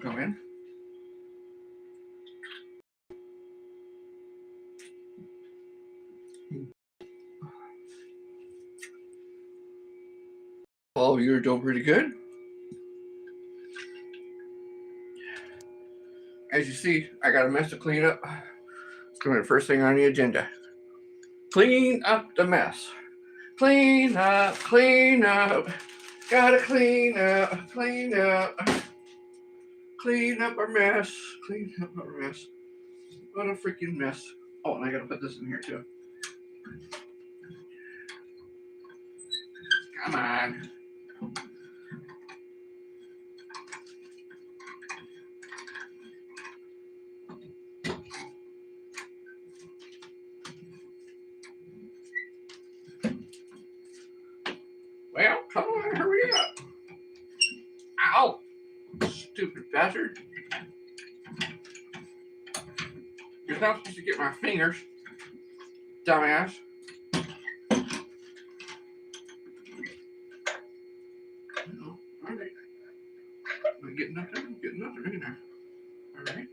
go in. Oh, you're doing pretty good. As you see, I got a mess to clean up. It's going to be the first thing on the agenda. Clean up the mess. Clean up, clean up. Gotta clean up, clean up. Clean up our mess. Clean up our mess. What a freaking mess. Oh, and I gotta put this in here too. Come on. Well, come on, hurry up. Ow! Stupid bastard. You're not supposed to get my fingers, dumbass. No, alright. I'm getting nothing, in there. Alright.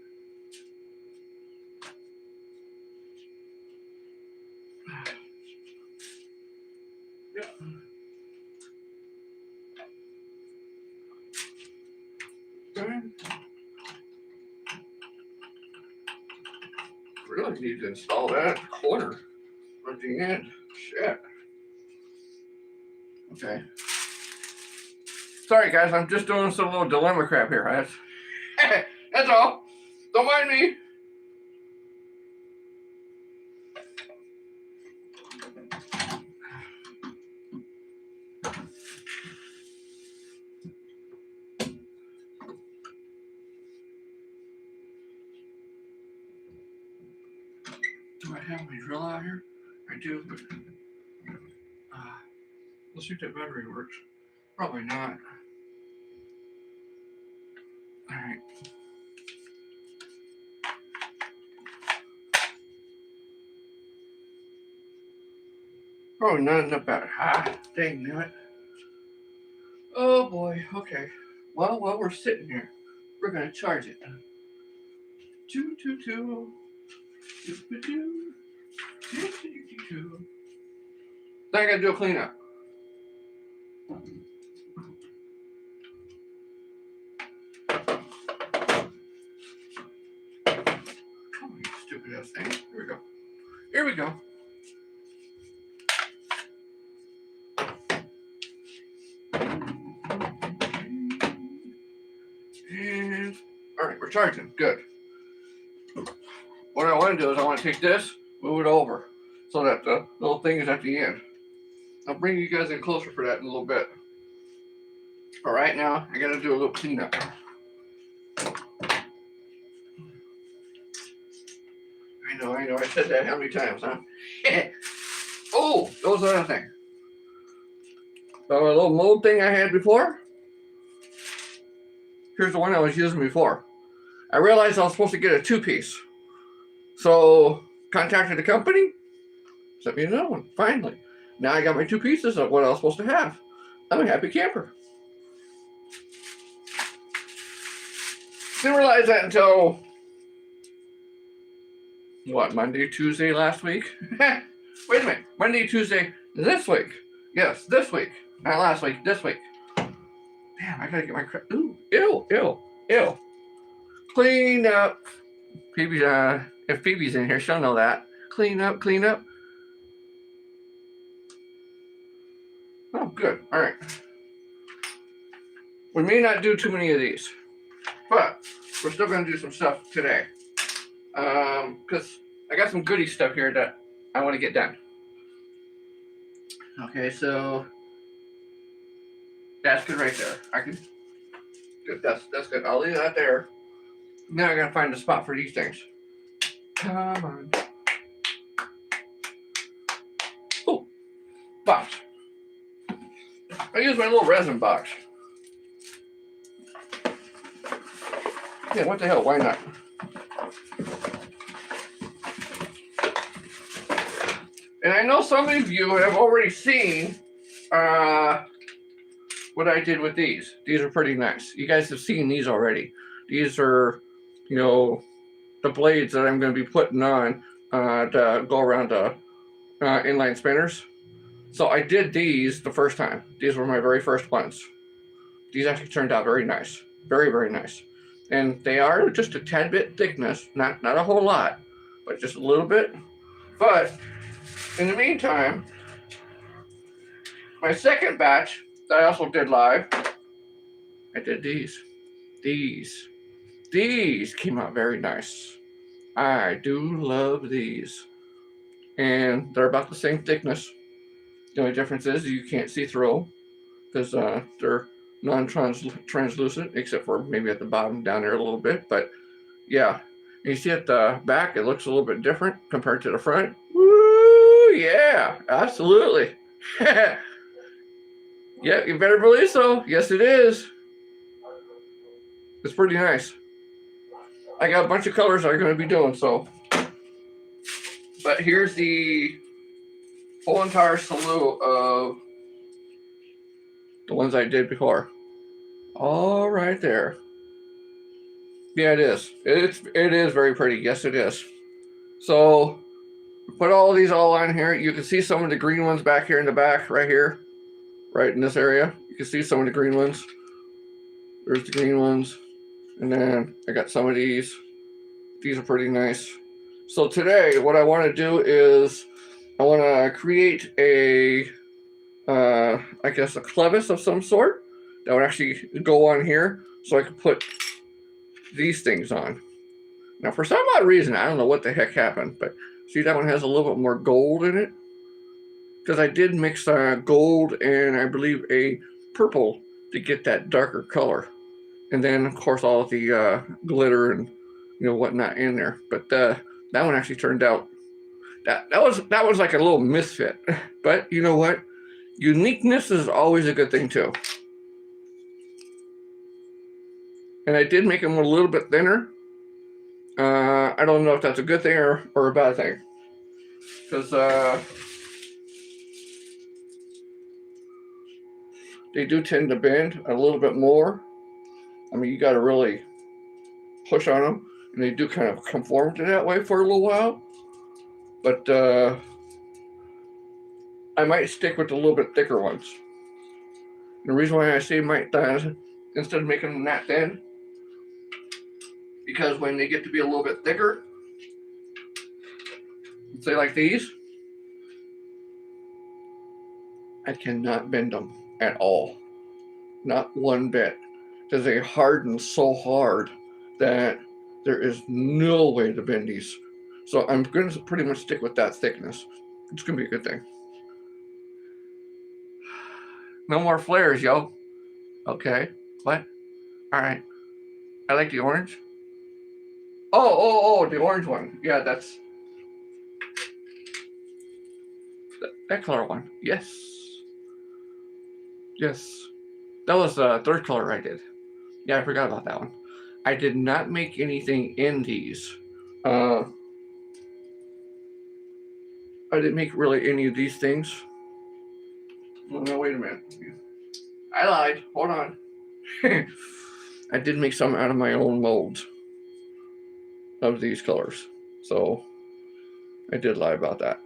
Yeah. Really need to install that corner at the end. Shit. Okay. Sorry guys, I'm just doing some little dilemma crap here. That's all. Don't mind me. Do I have my drill out here? I do, but let's see if that battery works. Probably not. Alright. Probably not enough battery. Dang it. Oh boy, okay. Well, while we're sitting here, we're gonna charge it. Two, two, two. Then I gotta do a cleanup. Come on, you stupid ass thing. Here we go. Here we go. And all right, we're charging. Good. What I want to do is I want to take this, move it over, so that the little thing is at the end. I'll bring you guys in closer for that in a little bit. All right, now I got to do a little cleanup. I know. I said that how many times, huh? Oh, that was another thing. So a little mold thing I had before. Here's the one I was using before. I realized I was supposed to get a 2-piece. So contacted the company, sent me another one, finally. Now I got my 2 pieces of what I was supposed to have. I'm a happy camper. Didn't realize that until, what, Monday, Tuesday last week? Wait a minute, Monday, Tuesday this week. Yes, this week. Not last week, this week. Damn, I gotta get my crap. Ooh, ew. Clean up. If Phoebe's in here, she'll know that. Clean up. Oh, good. All right. We may not do too many of these, but we're still going to do some stuff today. Because I got some goodie stuff here that I want to get done. Okay, so that's good right there. I can. Good. That's good. I'll leave that there. Now I gotta find a spot for these things. Come on. Oh, box. I use my little resin box. Yeah, what the hell? Why not? And I know some of you have already seen what I did with these. These are pretty nice. You guys have seen these already. These are, you know, the blades that I'm going to be putting on to go around the inline spinners. So I did these the first time. These were my very first ones. These actually turned out very nice. Very, very nice. And they are just a tad bit thickness, not a whole lot, but just a little bit. But in the meantime, my second batch that I also did live, I did these. These came out very nice. I do love these. And they're about the same thickness. The only difference is you can't see through them because they're non-translucent, except for maybe at the bottom down there a little bit. But yeah, you see at the back, it looks a little bit different compared to the front. Woo! Yeah, absolutely. Yeah, you better believe so. Yes, it is. It's pretty nice. I got a bunch of colors I'm going to be doing, so. But here's the whole entire slew of the ones I did before. All right there. Yeah, it is. It is very pretty. Yes, it is. So put all these all on here. You can see some of the green ones back here in the back, right here, right in this area. You can see some of the green ones. There's the green ones. And then I got some of these. These are pretty nice. So today, what I want to do is I want to create a, I guess a clevis of some sort that would actually go on here so I could put these things on. Now, for some odd reason, I don't know what the heck happened, but see that one has a little bit more gold in it? Because I did mix gold and I believe a purple to get that darker color. And then, of course, all of the glitter and whatnot in there. But that one actually turned out that was like a little misfit. But you know what? Uniqueness is always a good thing too. And I did make them a little bit thinner. I don't know if that's a good thing or a bad thing. Because they do tend to bend a little bit more. I mean, you got to really push on them. And they do kind of conform to that way for a little while. But I might stick with the little bit thicker ones. And the reason why I say might, instead of making them that thin, because when they get to be a little bit thicker, say like these, I cannot bend them at all. Not one bit. Because they harden so hard that there is no way to bend these. So I'm going to pretty much stick with that thickness. It's going to be a good thing. No more flares, yo. Okay. What? All right. I like the orange. Oh, the orange one. Yeah, that's that color one. Yes. That was the third color I did. Yeah, I forgot about that one. I did not make anything in these. I didn't make really any of these things. No, wait a minute. I lied. Hold on. I did make some out of my own molds of these colors. So I did lie about that.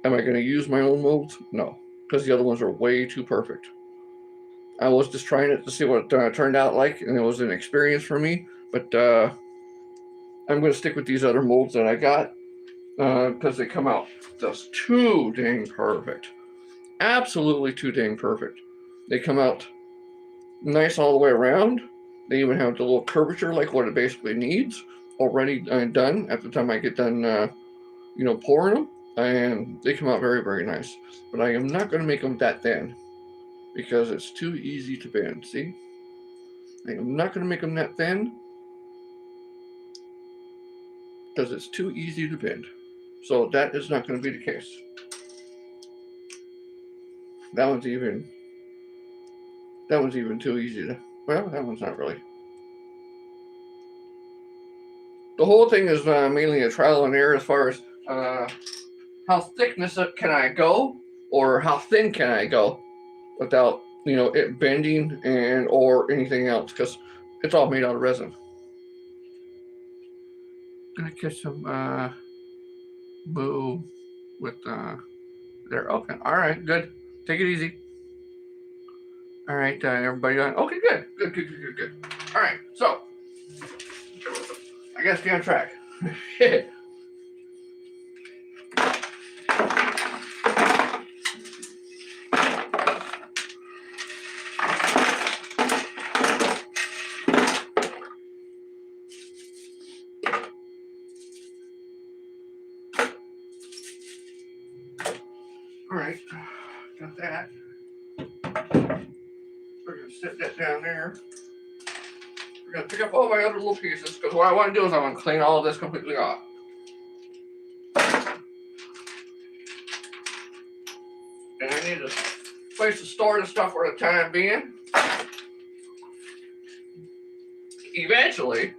Am I going to use my own molds? No, because the other ones are way too perfect. I was just trying it to see what it turned out like, and it was an experience for me. But I'm going to stick with these other molds that I got because they come out just too dang perfect. Absolutely too dang perfect. They come out nice all the way around. They even have the little curvature like what it basically needs already done at the time I get done, pouring them. And they come out very, very nice. But I am not going to make them that thin because it's too easy to bend. See? I am not going to make them that thin because it's too easy to bend. So that is not going to be the case. That one's even too easy to, well, that one's not really. The whole thing is mainly a trial and error as far as how thickness can I go or how thin can I go without, it bending and or anything else. Because It's all made out of resin. Gonna catch some boo with there. Okay, all right, good. Take it easy. All right, everybody done? Okay, good. All right, so I gotta stay on track. All right, got that. We're gonna set that down there. We're gonna pick up all my other little pieces because what I want to do is I want to clean all of this completely off. And I need a place to store the stuff for the time being. Eventually,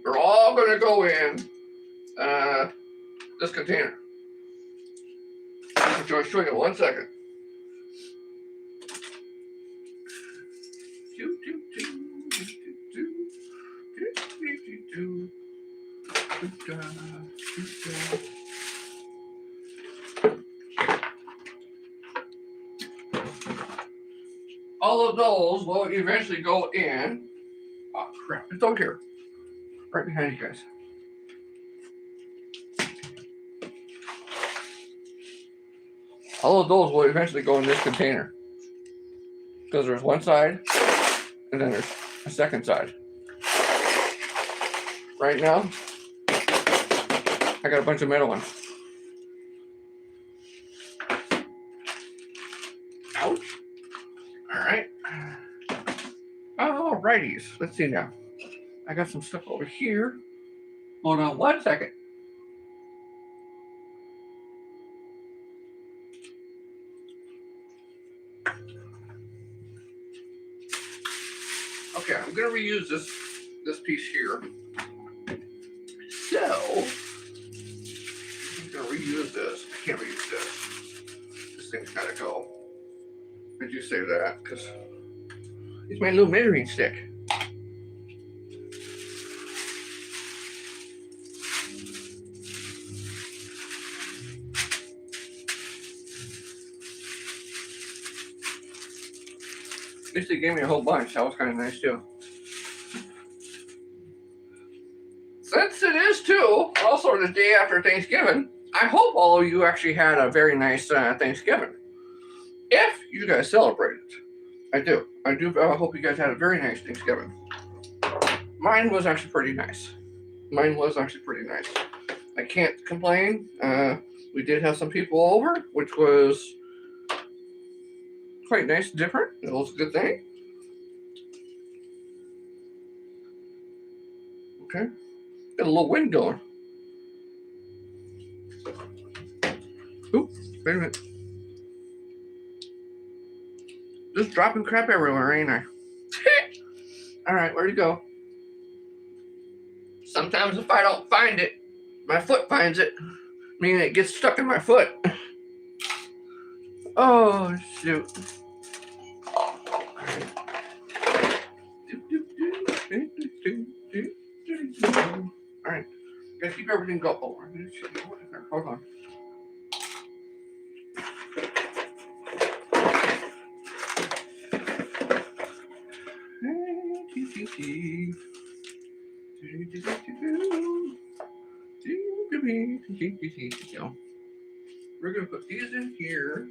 they're all going to go in this container. Which I'll show you in 1 second. All of those will eventually go in. Oh crap, it's over here. Right behind you guys. All of those will eventually go in this container. Because there's one side, and then there's a second side. Right now, I got a bunch of metal ones. Ouch. Alright. Alrighties. Let's see now. I got some stuff over here. Hold on 1 second. Okay, I'm gonna reuse this piece here. So I'm gonna reuse this. I can't reuse this. This thing's gotta go. Did you say that? Because it's my little measuring stick. At least they gave me a whole bunch. That was kind of nice too. Since it is too, also the day after Thanksgiving, I hope all of you actually had a very nice Thanksgiving. If you guys celebrated, I do. I hope you guys had a very nice Thanksgiving. Mine was actually pretty nice. I can't complain. We did have some people over, which was quite nice, different. It was a good thing. Okay. Got a little wind going. Oop, wait a minute. Just dropping crap everywhere, ain't I? Alright, where'd you go? Sometimes if I don't find it, my foot finds it. Meaning it gets stuck in my foot. Oh, shoot. Alright. Gotta keep everything going. Oh, I'm gonna show you what in there. Hold on. We're gonna put these in here.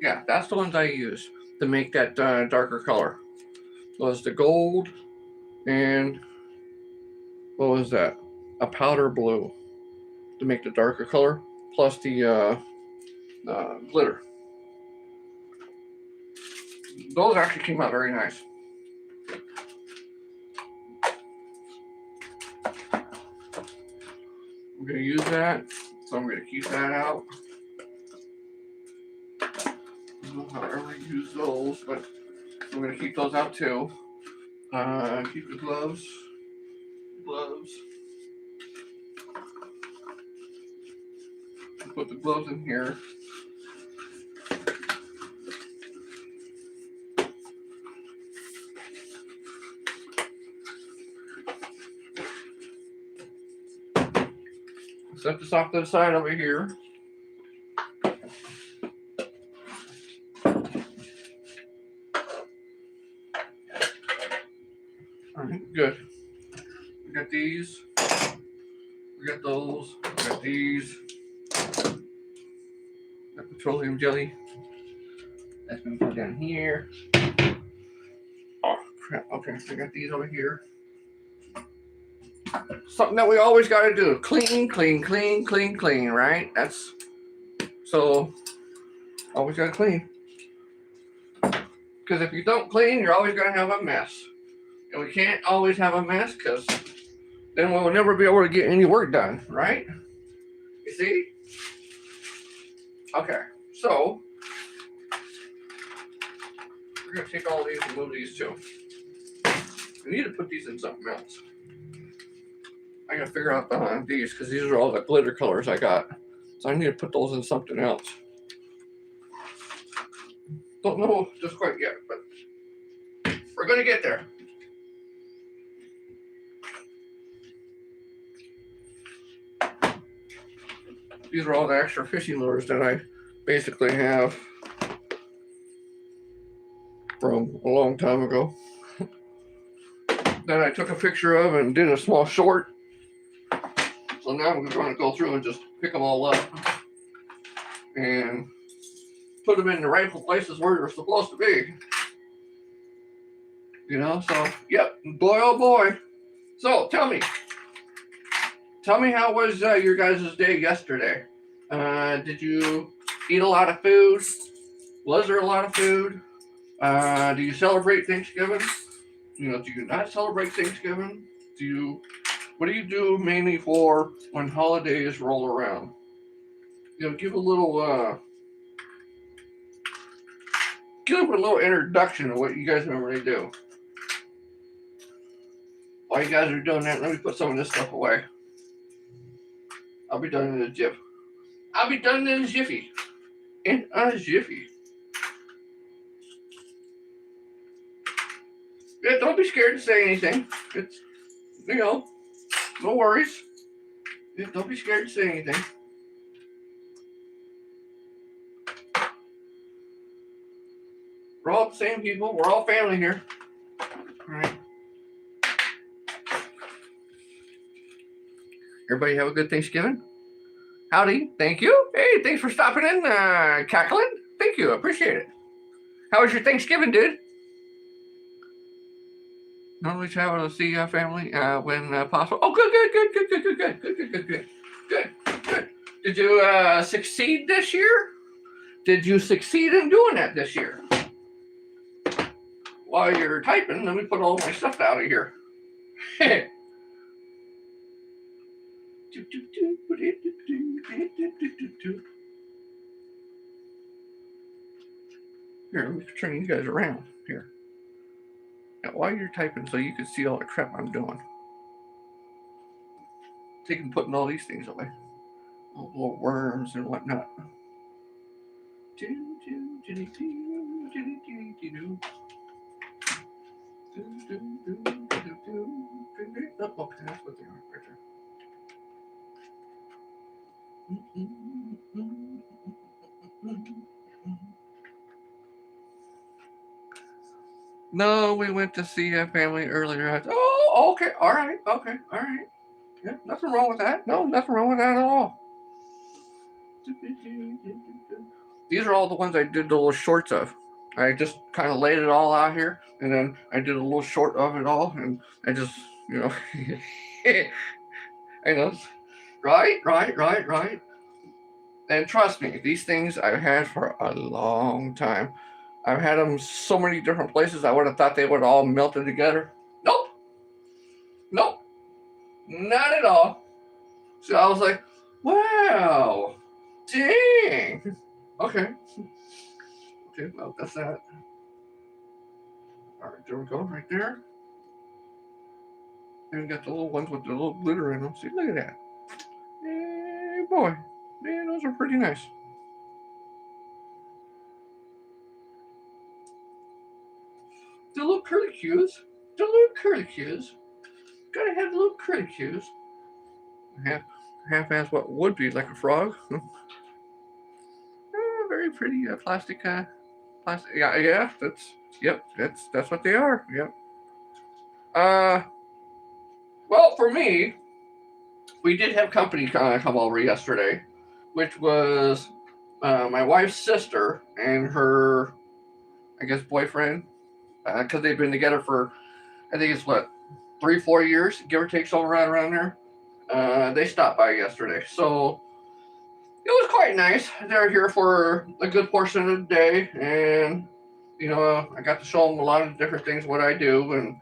Yeah, that's the ones I use to make that darker color. Was the gold and what was that? A powder blue to make the darker color, plus the glitter. Those actually came out very nice. I'm going to use that, so I'm going to keep that out. I don't know how I ever use those, but I'm going to keep those out too. Keep the gloves. Put the gloves in here. Set this off to the side over here. Alright, good. We got these. We got those. We got these. Got petroleum jelly. That's gonna go down here. Oh crap, okay, I got these over here. Something that we always gotta do. Clean, clean, clean, clean, clean, right? That's so always gotta clean. Because if you don't clean, you're always gonna have a mess. And we can't always have a mess because then we'll never be able to get any work done, right? You see? Okay, so we're gonna take all these and move these too. We need to put these in something else. I gotta figure out these because these are all the glitter colors I got. So I need to put those in something else. Don't know just quite yet, but we're gonna get there. These are all the extra fishing lures that I basically have from a long time ago. That I took a picture of and did a small short. So now I'm going to go through and just pick them all up and put them in the rightful places where they're supposed to be. You know, so, yep, boy oh boy. So, tell me how was your guys' day yesterday? Did you eat a lot of food? Was there a lot of food? Do you celebrate Thanksgiving? You know, do you not celebrate Thanksgiving? What do you do mainly for when holidays roll around? You know, give a little introduction of what you guys normally do. While you guys are doing that, let me put some of this stuff away. I'll be done in a jiff. I'll be done in a jiffy. In a jiffy. Yeah, don't be scared to say anything. It's, you know, no worries. Yeah, don't be scared to say anything. We're all the same people. We're all family here. All right. Everybody have a good Thanksgiving? Howdy. Thank you. Hey, thanks for stopping in, Cackling. Thank you. Appreciate it. How was your Thanksgiving, dude? Normally travel to see family when possible. Oh, good. Did you succeed this year? Did you succeed in doing that this year? While you're typing, let me put all my stuff out of here. Here, let me turn you guys around here. Now, while you're typing, so you can see all the crap I'm doing. Taking putting all these things away, all the little worms and whatnot. Oh, okay, that's what they are right there. No, we went to see a family earlier. Oh, okay, all right. Yeah, nothing wrong with that. No, nothing wrong with that at all. These are all the ones I did the little shorts of. I just kind of laid it all out here, and then I did a little short of it all, and I just, you know, I know, right. And trust me, these things I've had for a long time. I've had them so many different places. I would have thought they would have all melted together. Nope, not at all. So I was like, wow, dang. Okay, well, that's that. All right, there we go, right there. And we got the little ones with the little glitter in them. See, look at that. Hey, boy. Man, those are pretty nice. The little curly cues. Gotta have the little curly cues. half-ass what would be like a frog. Very pretty plastic. Plastic. Yeah, yeah. Yep. That's what they are. Yep. Uh, well, for me, we did have company come over yesterday, which was my wife's sister and her, I guess, boyfriend, because they've been together for, I think it's what, 3-4 years, give or take, somewhere right around there. They stopped by yesterday, so it was quite nice. They're here for a good portion of the day, and I got to show them a lot of different things what I do, and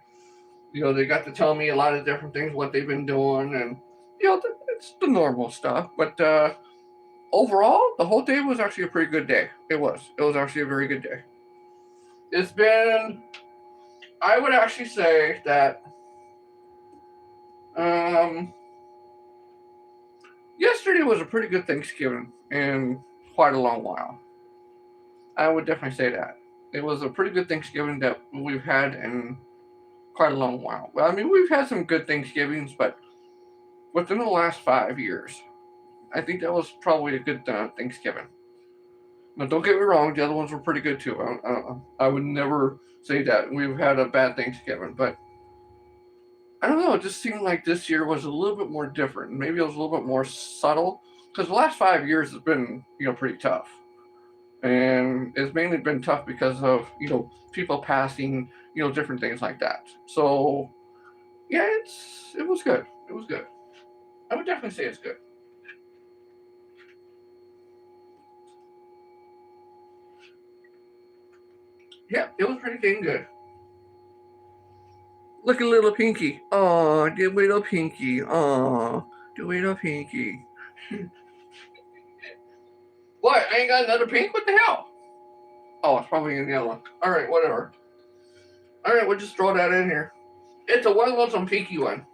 they got to tell me a lot of different things what they've been doing, and it's the normal stuff. But overall, the whole day was actually a pretty good day. It was. It was actually a very good day. It's been, I would actually say that yesterday was a pretty good Thanksgiving in quite a long while. I would definitely say that. It was a pretty good Thanksgiving that we've had in quite a long while. Well, I mean, we've had some good Thanksgivings, but within the last 5 years, I think that was probably a good Thanksgiving. Now, don't get me wrong, the other ones were pretty good too. I would never say that we've had a bad Thanksgiving, but I don't know. It just seemed like this year was a little bit more different. Maybe it was a little bit more subtle because the last 5 years has been, pretty tough, and it's mainly been tough because of people passing, different things like that. So yeah, it was good. It was good. I would definitely say it's good. Yeah, it was pretty dang good. Look at little Pinky. Oh, the little Pinky. Oh, the little Pinky. What? I ain't got another pink? What the hell? Oh, it's probably in yellow. Alright, whatever. Alright, we'll just throw that in here. It's a one lonesome Pinky one.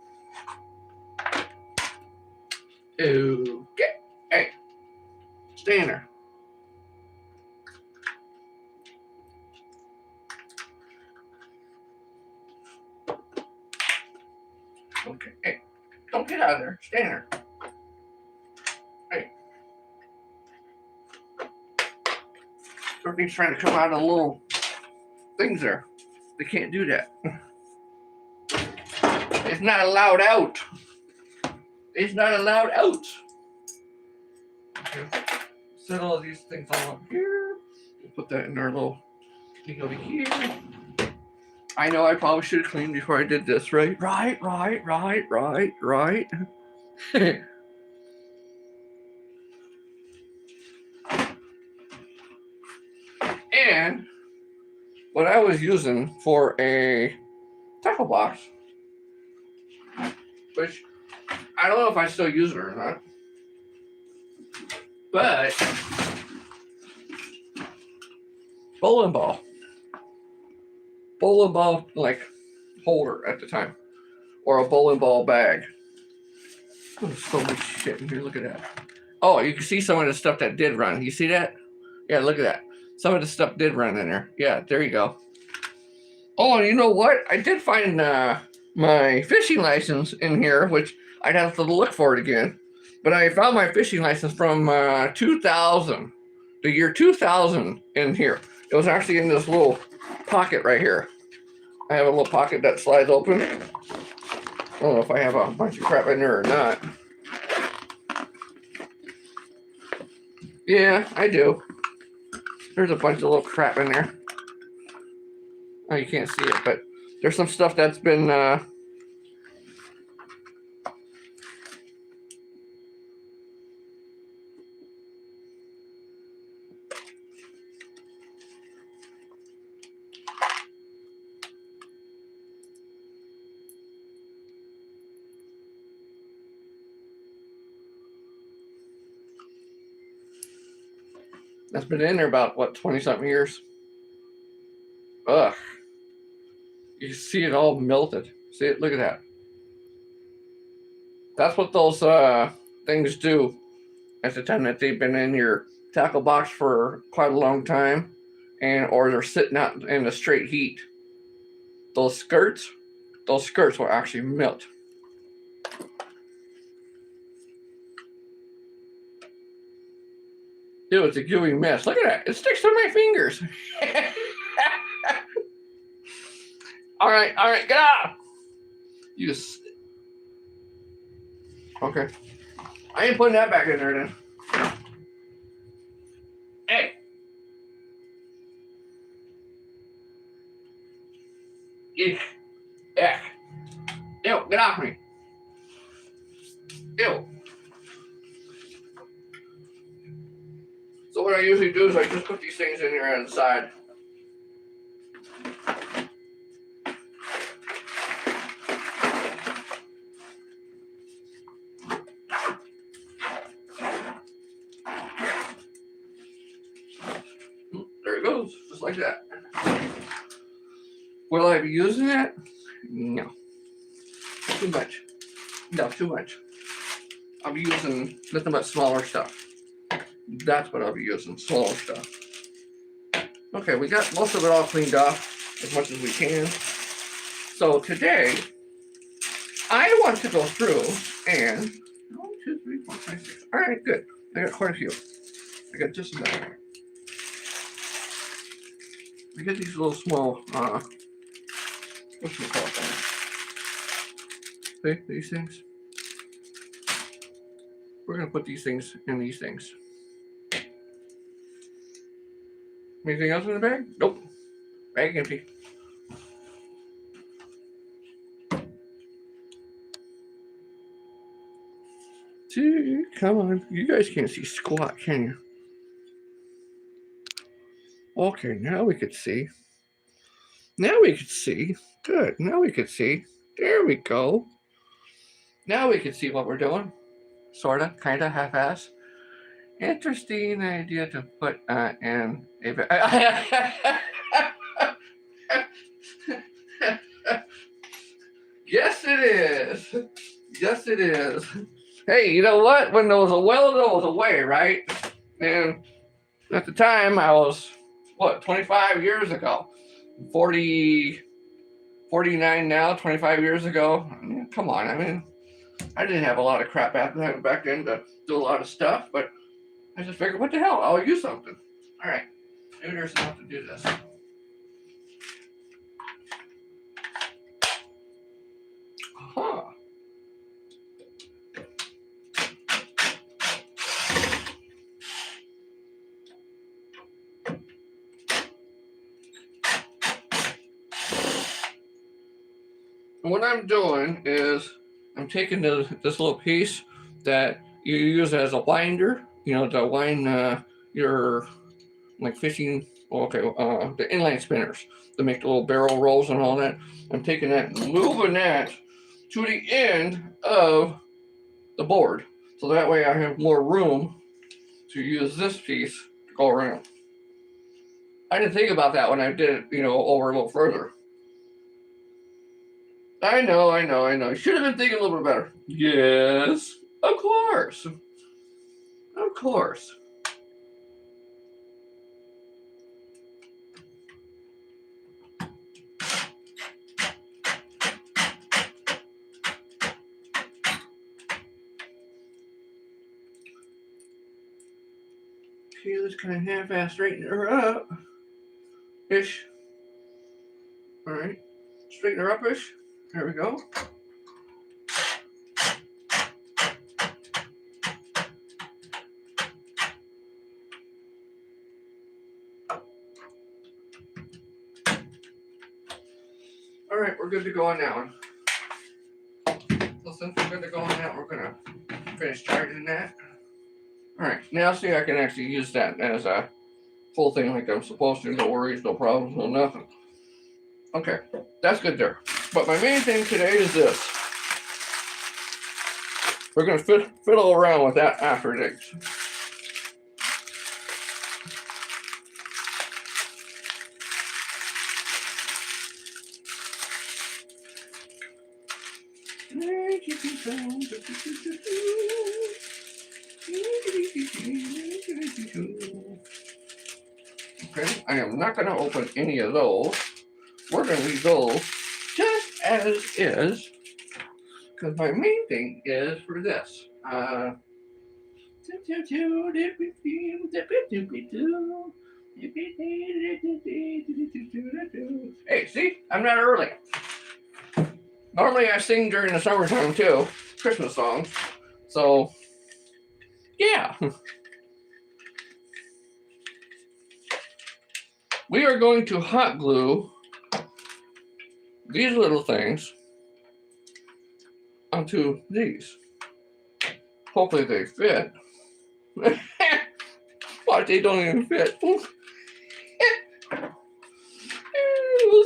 Okay. Hey. Stay in there. Okay. Hey. Don't get out of there. Stay in there. Hey. Everything's trying to come out of the little things there. They can't do that. It's not allowed out. It's not allowed out. Okay. Set all these things all up here. We'll put that in our little thing over here. I know I probably should have cleaned before I did this, right? Right. And what I was using for a tackle box, which I don't know if I still use it or not, but bowling ball like holder at the time, or a bowling ball bag. Oh, there's so much shit in here. Look at that. Oh, you can see some of the stuff that did run. You see that? Yeah, look at that. Some of the stuff did run in there. Yeah, there you go. Oh, and you know what? I did find my fishing license in here, which I'd have to look for it again. But I found my fishing license from 2000, the year 2000 in here. It was actually in this little pocket right here. I have a little pocket that slides open. I don't know if I have a bunch of crap in there or not. Yeah, I do. There's a bunch of little crap in there. Oh, you can't see it, but there's some stuff that's been that's been in there about, what, 20-something years? Ugh. You can see it all melted. See it? Look at that. That's what those things do at the time that they've been in your tackle box for quite a long time, or they're sitting out in the straight heat. Those skirts will actually melt. Ew, it's a gooey mess. Look at that. It sticks to my fingers. All right, get off. You just... Okay. I ain't putting that back in there then. Hey. Eek. Ew, get off me. Ew. So what I usually do is I just put these things in here on the side. There it goes, just like that. Will I be using that? No. Too much. No, too much. I'll be using nothing but smaller stuff. That's what I'll be using, smaller stuff. Okay, we got most of it all cleaned off as much as we can. So today, I want to go through and 1, 2, 3, 4, 5, 6. All right, good. I got quite a few. I got just about. I got these little small, what should we call it? See, these things. We're gonna put these things in these things. Anything else in the bag? Nope. Bag empty. See, come on. You guys can't see squat, can you? Okay, now we could see. Now we could see. Good. Now we could see. There we go. Now we can see what we're doing. Sorta, kinda, half-ass. Interesting idea to put in a... Yes, it is. Yes, it is. Hey, you know what? When there was a will, there was a way, right? And at the time, I was, 25 years ago? 49 now, 25 years ago. I mean, come on, I mean, I didn't have a lot of crap back then to do a lot of stuff, but I just figured, what the hell, I'll use something. All right, maybe there's enough to do this. Huh. And what I'm doing is I'm taking this little piece that you use as a winder, you know, to wind your like fishing, the inline spinners to make the little barrel rolls and all that. I'm taking that and moving that to the end of the board. So that way I have more room to use this piece to go around. I didn't think about that when I did it, you know, over a little further. I know. Should have been thinking a little bit better. Yes, of course. Of course. Okay, let's kind of half-ass straighten her up. Ish. All right. Straighten her up-ish. There we go. All right, we're good to go on that one. So since we're good to go on that, we're gonna finish charging that. All right, now see, I can actually use that as a full thing like I'm supposed to. No worries, no problems, no nothing. Okay, that's good there. But my main thing today is this. We're gonna fiddle around with that after digs. Okay, I am not going to open any of those. We're going to leave those just as is, because my main thing is for this. Hey, see? I'm not early. Normally I sing during the summertime too, Christmas songs. So, yeah. We are going to hot glue these little things onto these. Hopefully they fit. But they don't even fit. We'll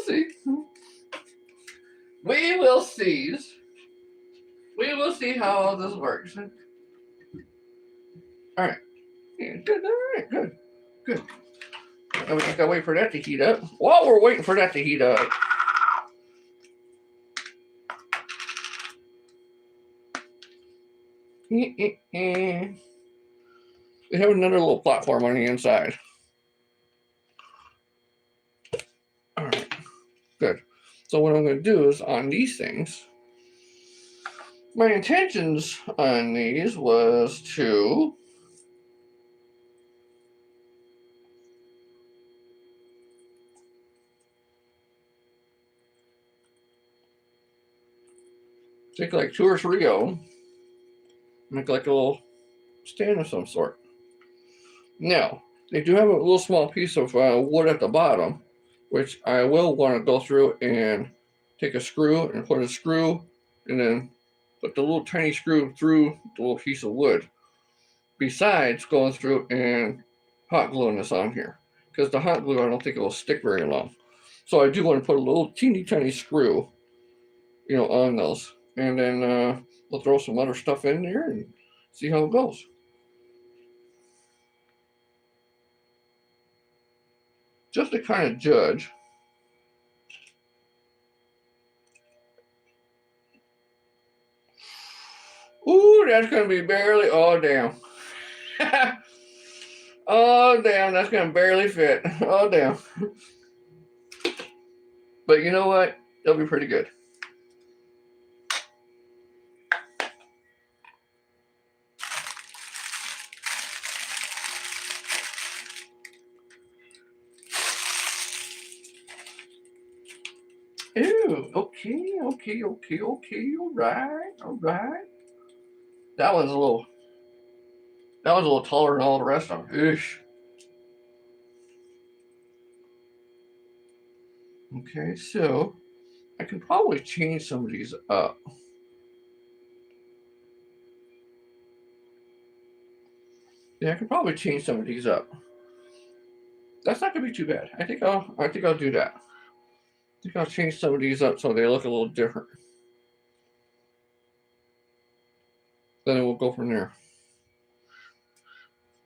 see. We will see. We will see how all this works. All right. Yeah, good. All right. Good. Good. And we just gotta wait for that to heat up. While we're waiting for that to heat up, we have another little platform on the inside. All right. Good. So what I'm going to do is on these things, my intentions on these was to take like 2 or 3 of them, make like a little stand of some sort. Now, they do have a little small piece of wood at the bottom, which I will want to go through and take a screw and put a screw and then put the little tiny screw through the little piece of wood. Besides going through and hot gluing this on here. Because the hot glue, I don't think it will stick very long. So I do want to put a little teeny tiny screw, on those. And then we'll throw some other stuff in there and see how it goes. Just to kind of judge. Ooh, that's going to be barely, oh damn. Oh damn, that's going to barely fit. Oh damn. But you know what? It'll be pretty good. Ew, okay, all right. That one's a little taller than all the rest of them. Ish. Okay, so I can probably change some of these up. Yeah, I can probably change some of these up. That's not gonna be too bad. I think I'll do that. I think I'll change some of these up so they look a little different. Then we'll go from there.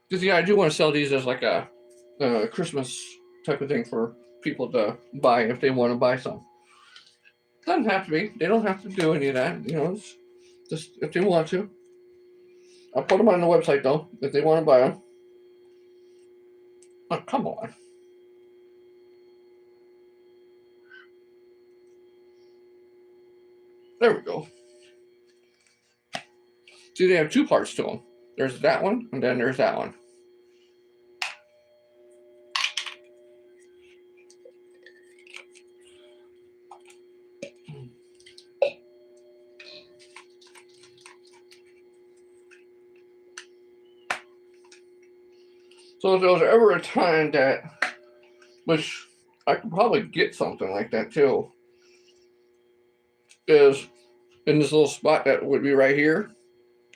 Because I do want to sell these as like a Christmas type of thing for people to buy if they want to buy some. Doesn't have to be. They don't have to do any of that. It's just if they want to. I'll put them on the website though if they want to buy them. Oh, come on. There we go. See, they have 2 parts to them. There's that one, and then there's that one. So if there was ever a time that, which I could probably get something like that too, is in this little spot that would be right here,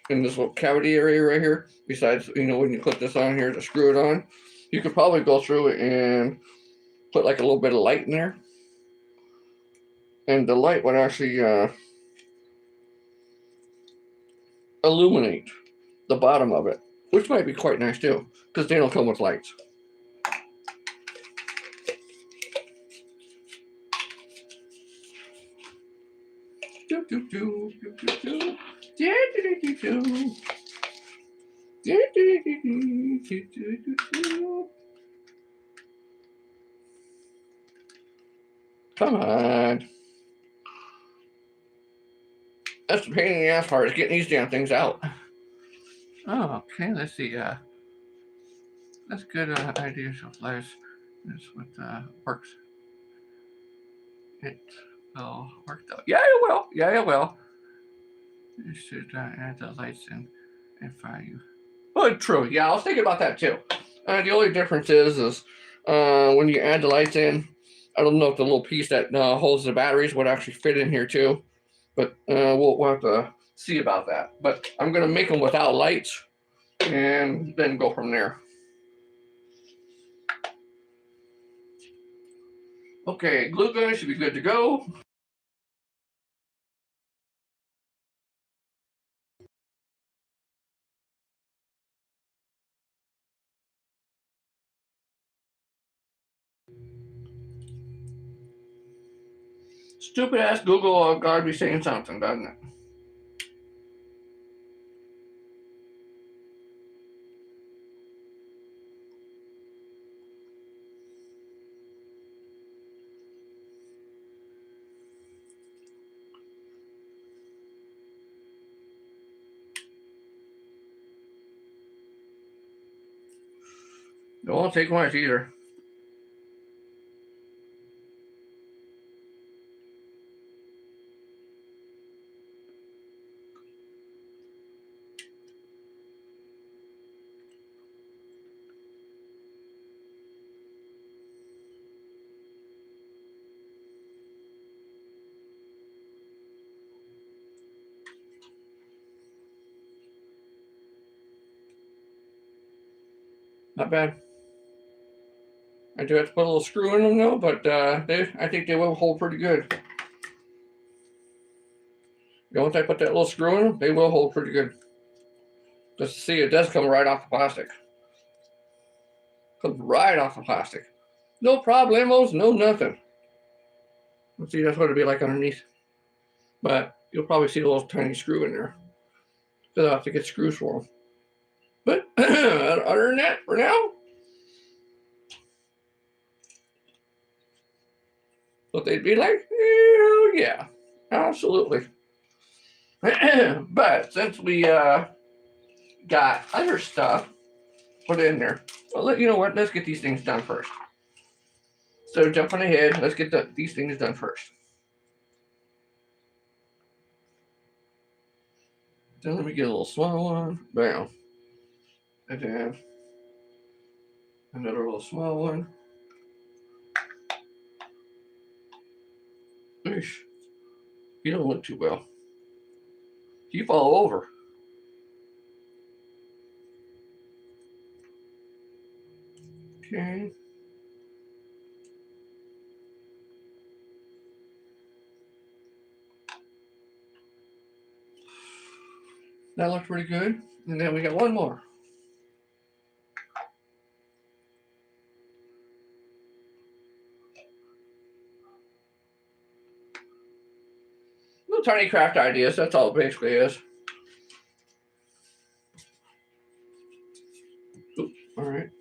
in this little cavity area right here, besides, when you put this on here to screw it on, you could probably go through it and put like a little bit of light in there. And the light would actually illuminate the bottom of it, which might be quite nice too, because they don't come with lights. Come on. That's the pain in the ass part, is getting these damn things out. Oh, okay. Let's see. That's good idea. ShowFlies. That's what works. It will work though. Yeah, it will. Yeah, it will. You should add the lights in if you. Oh, true. Yeah, I was thinking about that too. The only difference is when you add the lights in, I don't know if the little piece that holds the batteries would actually fit in here too, but we'll have to see about that. But I'm gonna make them without lights and then go from there. Okay, glue gun should be good to go. Stupid ass Google gotta be saying something, doesn't it? It won't take much either. Not bad. I do have to put a little screw in them though, but I think they will hold pretty good. Once I put that little screw in them, they will hold pretty good. Just see, it does come right off the plastic. Comes right off the plastic. No problemos, no nothing. Let's see, that's what it'd be like underneath. But you'll probably see a little tiny screw in there. So I'll have to get screws for them. But other than that, for now, what they'd be like, hell yeah, absolutely. But since we got other stuff put in there, well, you know what? Let's get these things done first. So jumping ahead, let's get these things done first. Then let me get a little small one. Bam. And then another little small one. Oosh. You don't look too well. You fall over. Okay. That looks pretty good. And then we got one more. Little tiny craft ideas. That's all it basically is. Ooh, all right.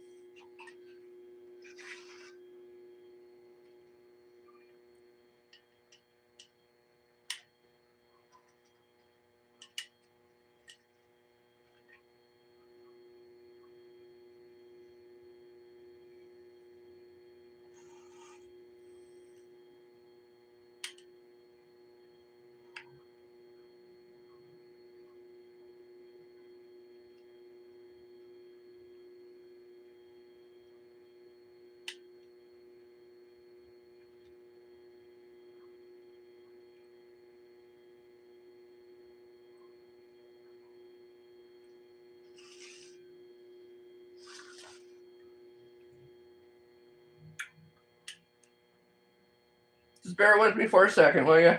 Just bear with me for a second, will you?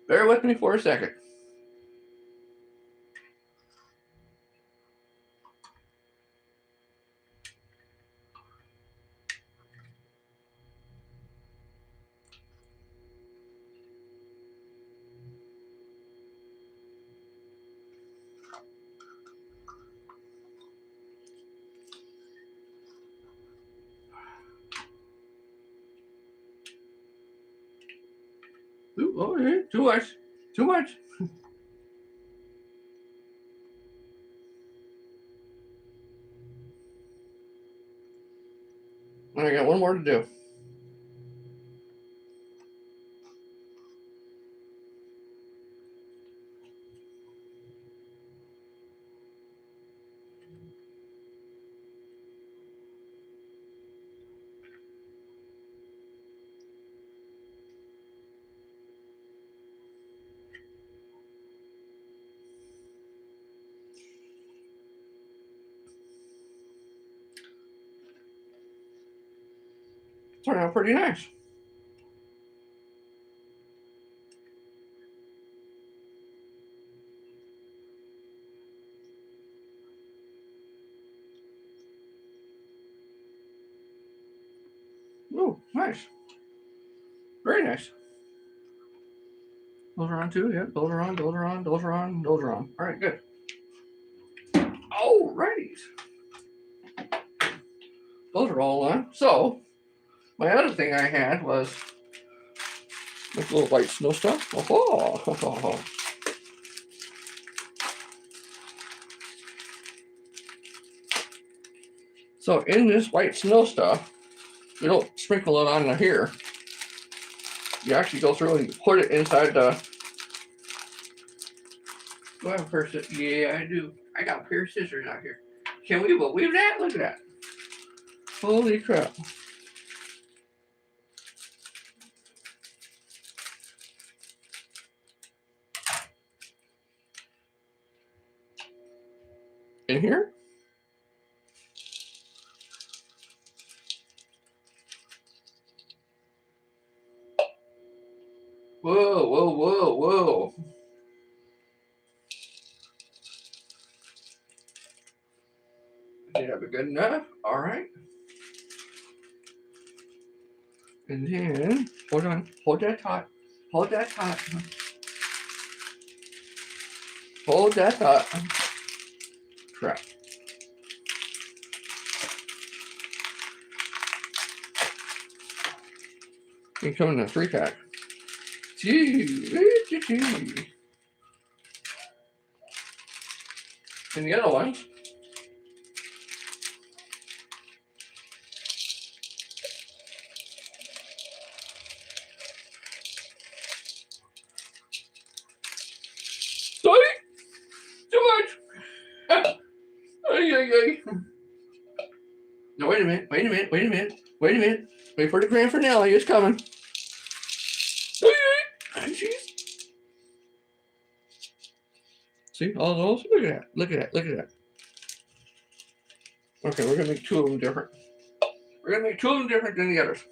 Bear with me for a second. Ooh, okay. Too much. Too much. And I got one more to do. Turned out pretty nice. Ooh, nice. Very nice. Those are on too, yeah. Those are on, those are on, those are on, those are on. All right, good. Alrighty. Those are all on. So, my other thing I had was this little white snow stuff. Oh. So, in this white snow stuff, you don't sprinkle it on here. You actually go through and put it inside the. Do I have a pair of scissors? Yeah, I do. I got a pair of scissors out here. Can we believe that? Look at that. Holy crap. In here? Whoa. Did that be good enough? All right. And then, hold on, hold that taut. Hold that taut. Hold that taut. Crap. You come in a 3-pack. And the other ones. Sorry, too much. No, wait a minute. Wait for the grand finale. It's coming. See all those? Look at that. Okay, we're gonna make 2 of them different. We're gonna make 2 of them different than the others.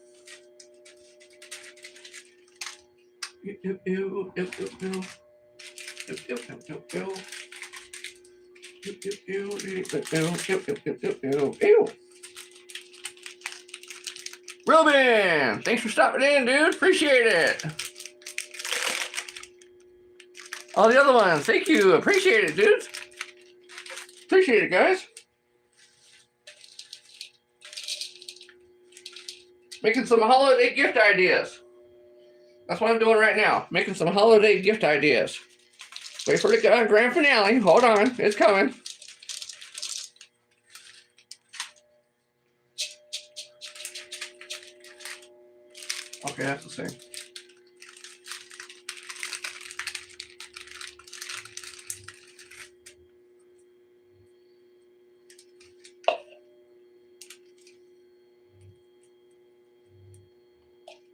Ruben, thanks for stopping in, dude. Appreciate it. All the other ones, thank you. Appreciate it, dudes. Appreciate it, guys. Making some holiday gift ideas. That's what I'm doing right now. Making some holiday gift ideas. Wait for the grand finale. Hold on. It's coming. Okay, that's the same.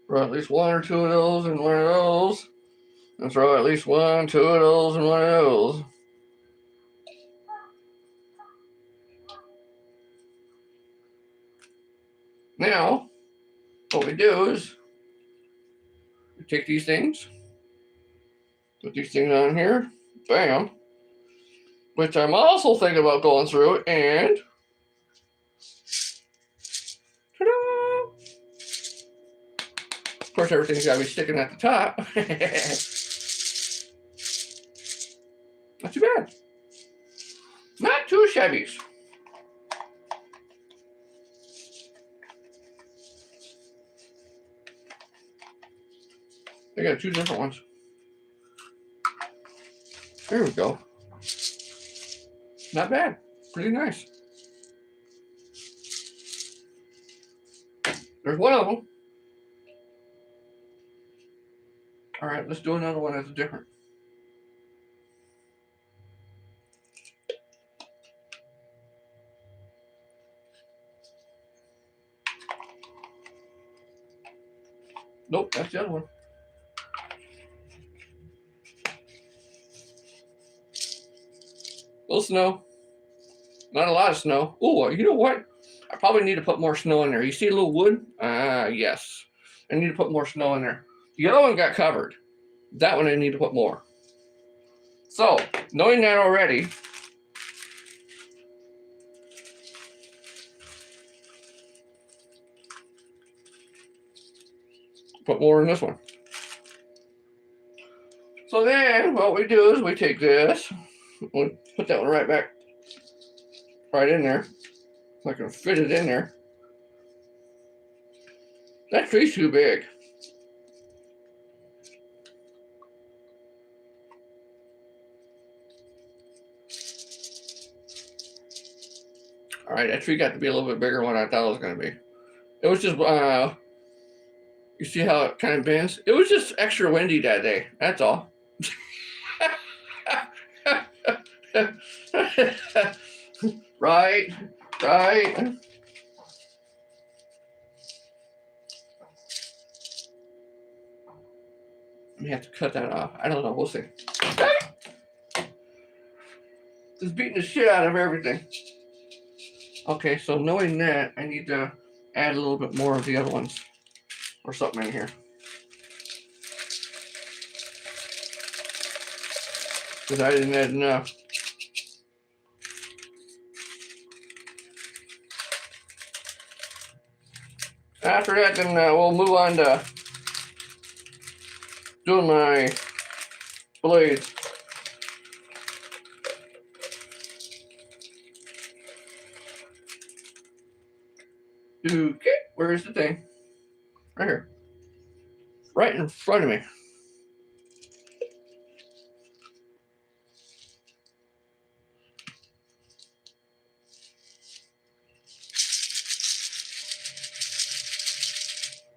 Throw at least 1 or 2 of those and 1 of those. And throw at least 1, 2 of those and 1 of those. Now, what we do is we take these things, put these things on here, bam, which I'm also thinking about going through and ta-da! Of course, everything's got to be sticking at the top. Not too bad. Not too shabby. I got 2 different ones. There we go. Not bad. Pretty nice. There's one of them. All right, let's do another one that's different. Nope, that's the other one. A little snow. Not a lot of snow. Oh, you know what? I probably need to put more snow in there. You see a little wood? Yes. I need to put more snow in there. The other one got covered. That one I need to put more. So, knowing that already, put more in this one. So then what we do is we take this, we'll put that one right back, right in there. So I can fit it in there. That tree's too big. All right, that tree got to be a little bit bigger than what I thought it was going to be. It was just, you see how it kind of bends? It was just extra windy that day. That's all. Right. I may have to cut that off. I don't know. We'll see. Just beating the shit out of everything. Okay, so knowing that, I need to add a little bit more of the other ones or something in here. Because I didn't add enough. After that, then we'll move on to doing my blades. Okay, where's the thing? Right here. Right in front of me.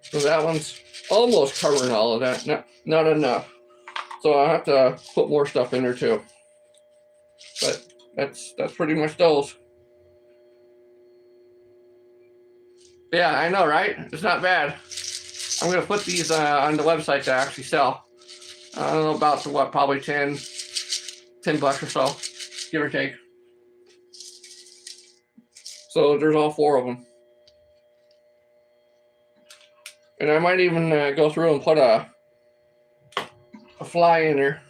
So that one's almost covering all of that. Not enough. So I'll have to put more stuff in there too. But that's pretty much those. Yeah, I know, right? It's not bad. I'm gonna put these on the website to actually sell. I don't know about what, probably 10 bucks or so, give or take. So there's all 4 of them. And I might even go through and put a fly in there.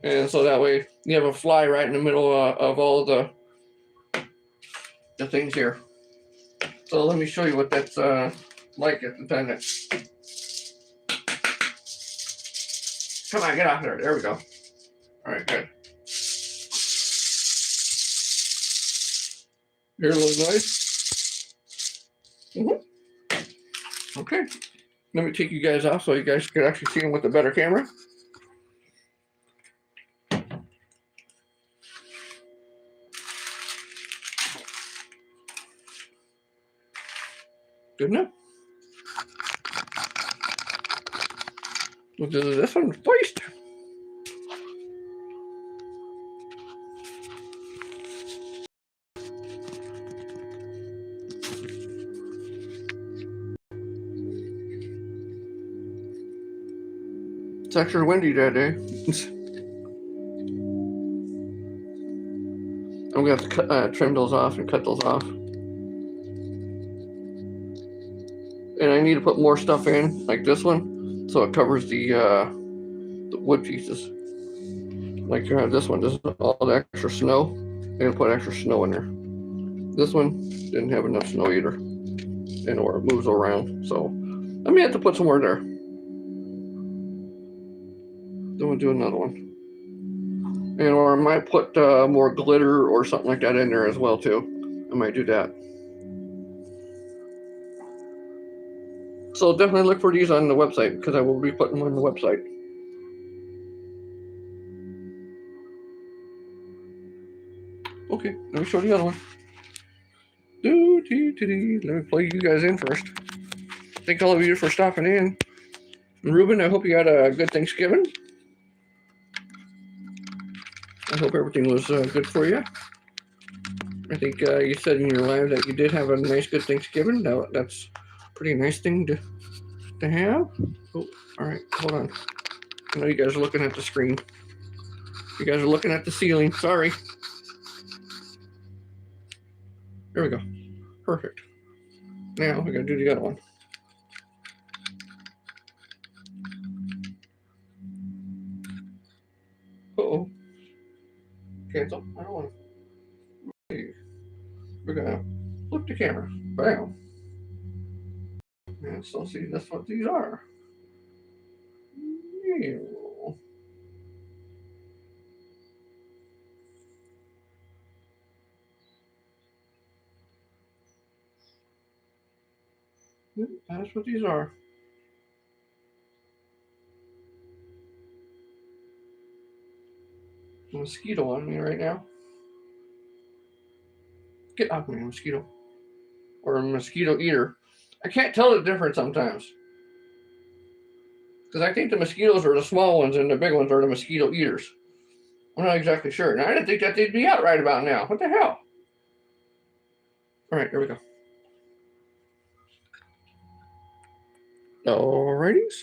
And so that way you have a fly right in the middle of all the things here. So let me show you what that's like at the time. Come on, get out there. There we go. All right, good. Here, a little nice. Okay. Let me take you guys off so you guys can actually see them with a better camera. Good enough. This one's placed. It's extra windy that day. I'm gonna have to trim those off and cut those off. And I need to put more stuff in, like this one, so it covers the wood pieces. Like this one, this is all the extra snow. I'm gonna put extra snow in there. This one didn't have enough snow either, or it moves around. So I may have to put some more there. Then we'll do another one. Or I might put more glitter or something like that in there as well too. I might do that. So definitely look for these on the website because I will be putting them on the website. Okay, let me show you the other one. Dude. me play you guys in first. Thank all of you for stopping in. And Ruben, I hope you had a good Thanksgiving. I hope everything was good for you. I think you said in your live that you did have a nice, good Thanksgiving. That's a pretty nice thing to have. Oh, all right, hold on. I know you guys are looking at the screen. You guys are looking at the ceiling. Sorry. There we go. Perfect. Now we gotta do the other one. Uh-oh. Cancel. I don't want to. We're gonna flip the camera. Bam. Yeah, so see, that's what these are. Yeah. That's what these are. A mosquito on me right now. Get off me, mosquito. Or a mosquito eater. I can't tell the difference sometimes. Because I think the mosquitoes are the small ones and the big ones are the mosquito eaters. I'm not exactly sure. And I didn't think that they'd be out right about now. What the hell? All right, there we go. Alrighties.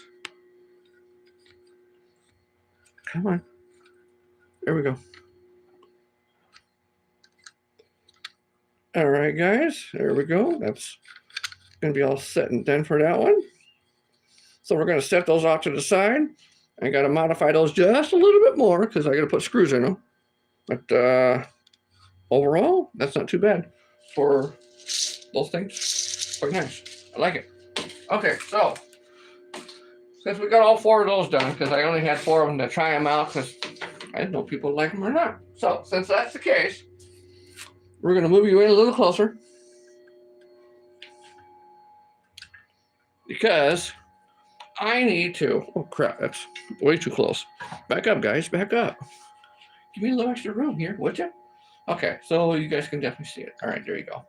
Come on. There we go. All right, guys. There we go. That's going to be all set and done for that one. So we're going to set those off to the side. I got to modify those just a little bit more because I got to put screws in them. But overall, that's not too bad for those things. Quite nice. I like it. Okay, so since we got all 4 of those done, because I only had 4 of them to try them out because I didn't know if people would like them or not. So since that's the case, we're going to move you in a little closer because I need to. Oh crap, that's way too close. Back up, guys, back up. Give me a little extra room here, would you? Okay, so you guys can definitely see it. All right, there you go.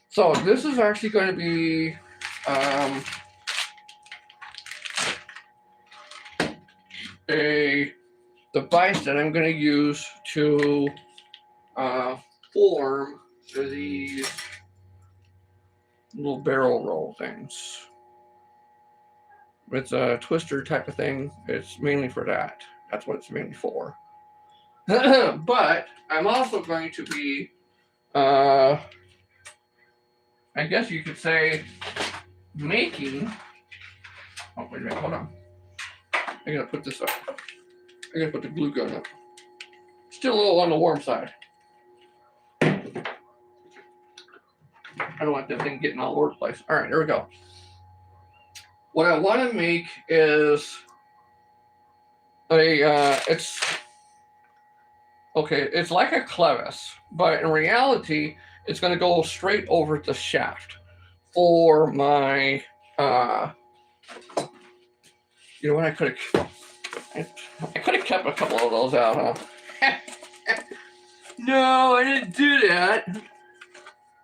So this is actually going to be a device that I'm going to use to form these little barrel roll things. It's a twister type of thing. It's mainly for that. That's what it's mainly for. But I'm also going to be, I guess you could say, making. Oh, wait a minute, hold on. I gotta put this up. I gotta put the glue gun up. Still a little on the warm side. I don't want that thing getting all over the place. All right, there we go. What I want to make is it's like a clevis, but in reality, it's going to go straight over the shaft for my, you know what, I could have kept a couple of those out, huh? No, I didn't do that.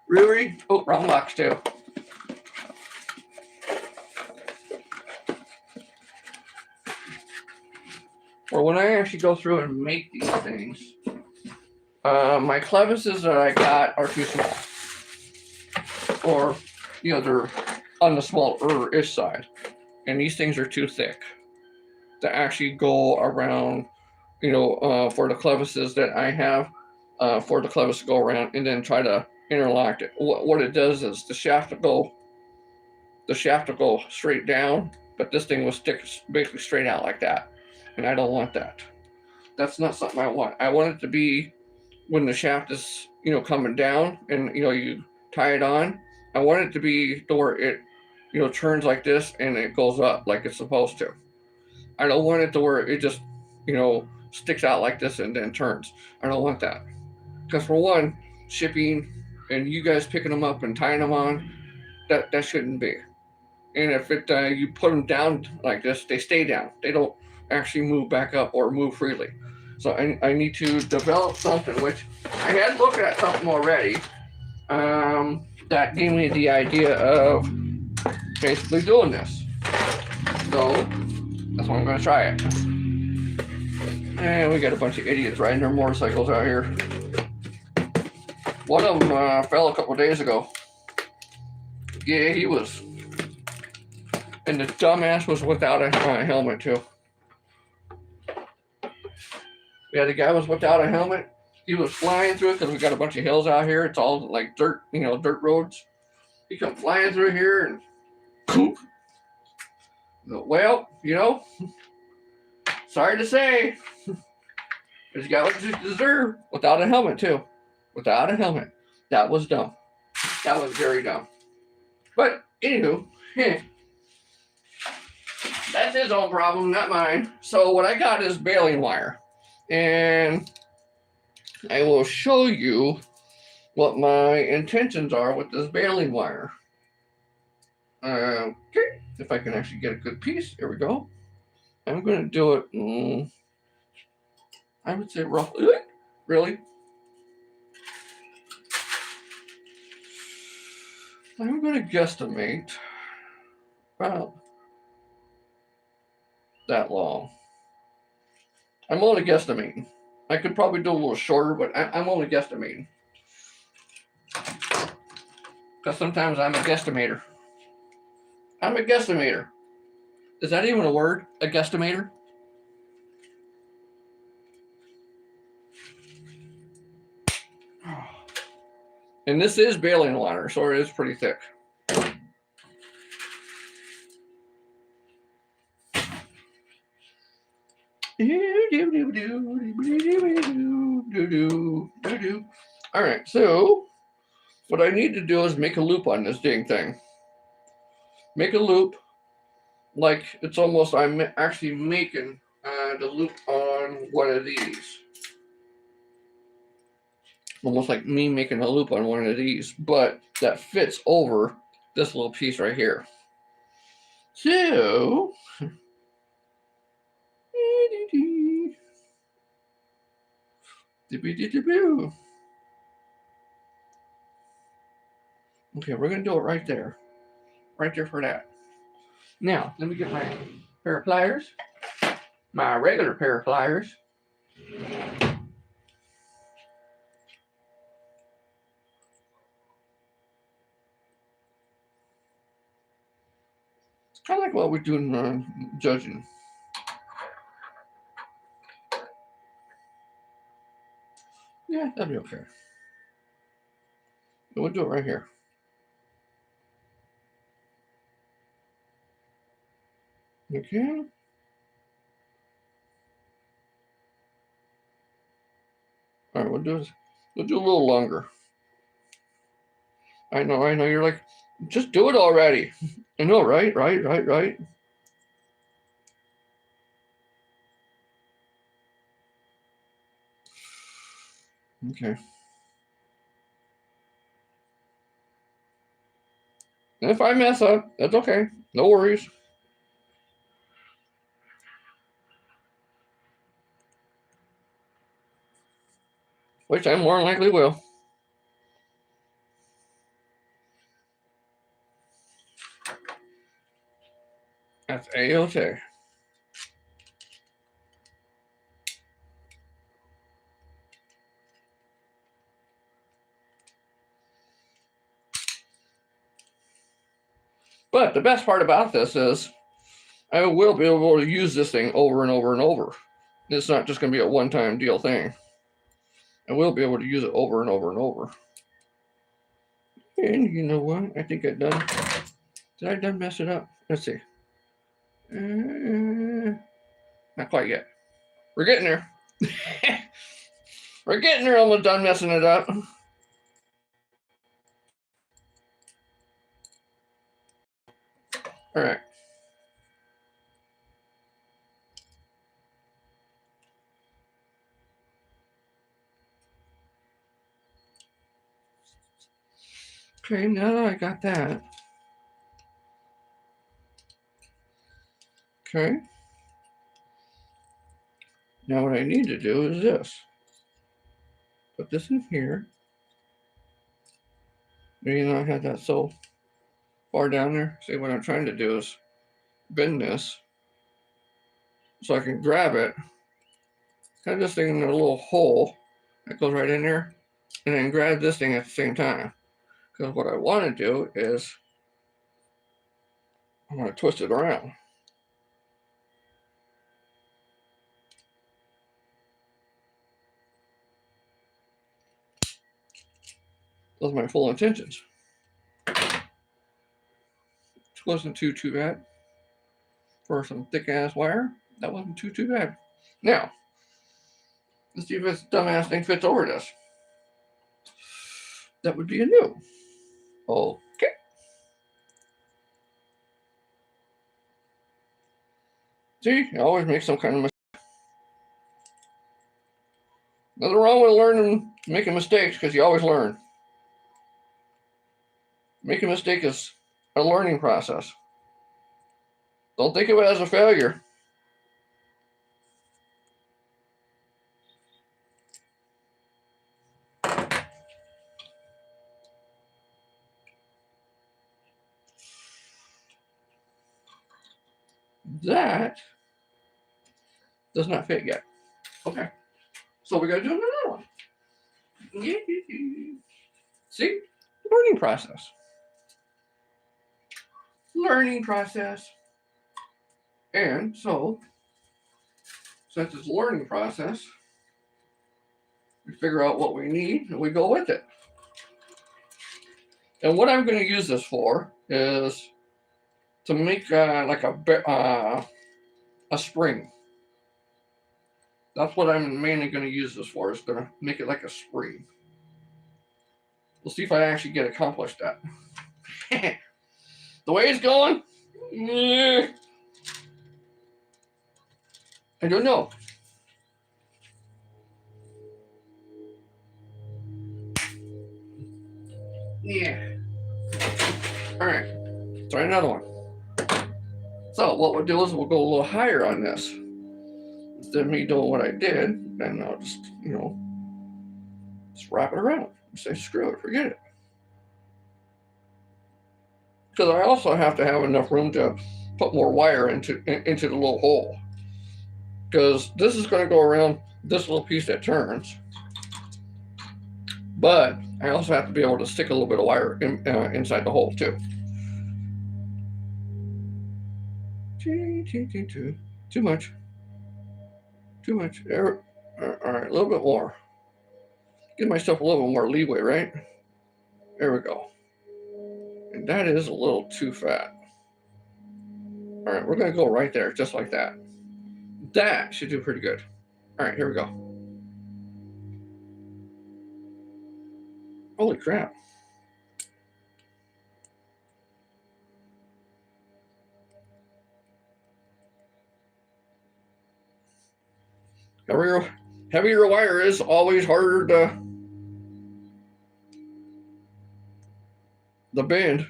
Really? Oh, wrong box too. Or when I actually go through and make these things, my clevises that I got are too small. Or, you know, they're on the smaller-ish side. And these things are too thick to actually go around, you know, for the clevises that I have, for the clevis to go around and then try to interlock it. What it does is the shaft will go straight down, but this thing will stick basically straight out like that. And I don't want that. That's not something I want. I want it to be when the shaft is, you know, coming down and, you know, you tie it on. I want it to be to where it, you know, turns like this and it goes up like it's supposed to. I don't want it to where it just, you know, sticks out like this and then turns. I don't want that. Because for one, shipping and you guys picking them up and tying them on, that shouldn't be. And if you put them down like this, they stay down. They don't actually move back up or move freely. So I need to develop something, which I had looked at something already, that gave me the idea of basically doing this. So that's why I'm going to try it. And we got a bunch of idiots riding their motorcycles out here. One of them fell a couple days ago. Yeah, he was. And the dumbass was without a helmet too. Yeah, the guy was without a helmet. He was flying through it because we got a bunch of hills out here. It's all like dirt, dirt roads. He come flying through here and poop. Well, sorry to say, but he got what he deserved without a helmet too. Without a helmet. That was dumb. That was very dumb. But anywho, that's his own problem, not mine. So what I got is baling wire. And I will show you what my intentions are with this baling wire. Okay, if I can actually get a good piece, here we go. I'm going to do it, I would say roughly, really? I'm going to guesstimate about that long. I'm only guesstimating. I could probably do a little shorter, but I'm only guesstimating. Because sometimes I'm a guesstimator. I'm a guesstimator. Is that even a word? A guesstimator? And this is baling wire, so it is pretty thick. All right, so what I need to do is make a loop on this dang thing. Make a loop like it's almost, I'm actually making the loop on one of these. Almost like me making a loop on one of these, but that fits over this little piece right here. So, okay, we're going to do it right there. Right there for that. Now, let me get my pair of pliers. My regular pair of pliers. I like what we're doing judging. Yeah, that'd be okay. We'll do it right here. Okay. All right, we'll do a little longer. I know. You're like, just do it already. I know, right? Okay. And if I mess up, that's okay. No worries. Which I more than likely will. That's A-OK. But the best part about this is I will be able to use this thing over and over and over. It's not just going to be a one-time deal thing. I will be able to use it over and over and over. And you know what? I think Did I done mess it up? Let's see. Not quite yet. We're getting there. We're getting there, almost done messing it up. All right. Okay, now that I got that. Okay. Now what I need to do is this. Put this in here. You know, I had that so far down there. See, what I'm trying to do is bend this so I can grab it, cut this thing in a little hole that goes right in there, and then grab this thing at the same time. Because what I want to do is I'm going to twist it around. Those are my full intentions. It wasn't too bad for some thick ass wire. That wasn't too bad. Now, let's see if this dumbass thing fits over this. That would be a no. Okay. See, you always make some kind of mistake. Nothing wrong with learning, making mistakes, because you always learn. Making a mistake is a learning process. Don't think of it as a failure. That does not fit yet. Okay. So we got to do another one. See? Learning process. Learning process. And so, since it's a learning process, we figure out what we need and we go with it. And what I'm going to use this for is to make like a spring. That's what I'm mainly going to use this for, is to make it like a spring. We'll see if I actually get accomplished that. The way it's going, I don't know. Yeah. All right. Try another one. So what we'll do is we'll go a little higher on this. Instead of me doing what I did, then I'll just, just wrap it around and say, screw it, forget it. Because I also have to have enough room to put more wire into the little hole. Because this is going to go around this little piece that turns. But I also have to be able to stick a little bit of wire inside the hole too. Too much. Too much. All right, a little bit more. Give myself a little bit more leeway, right? There we go. And that is a little too fat. All right, we're going to go right there, just like that. That should do pretty good. All right, here we go. Holy crap. Heavier wire is always harder to bend.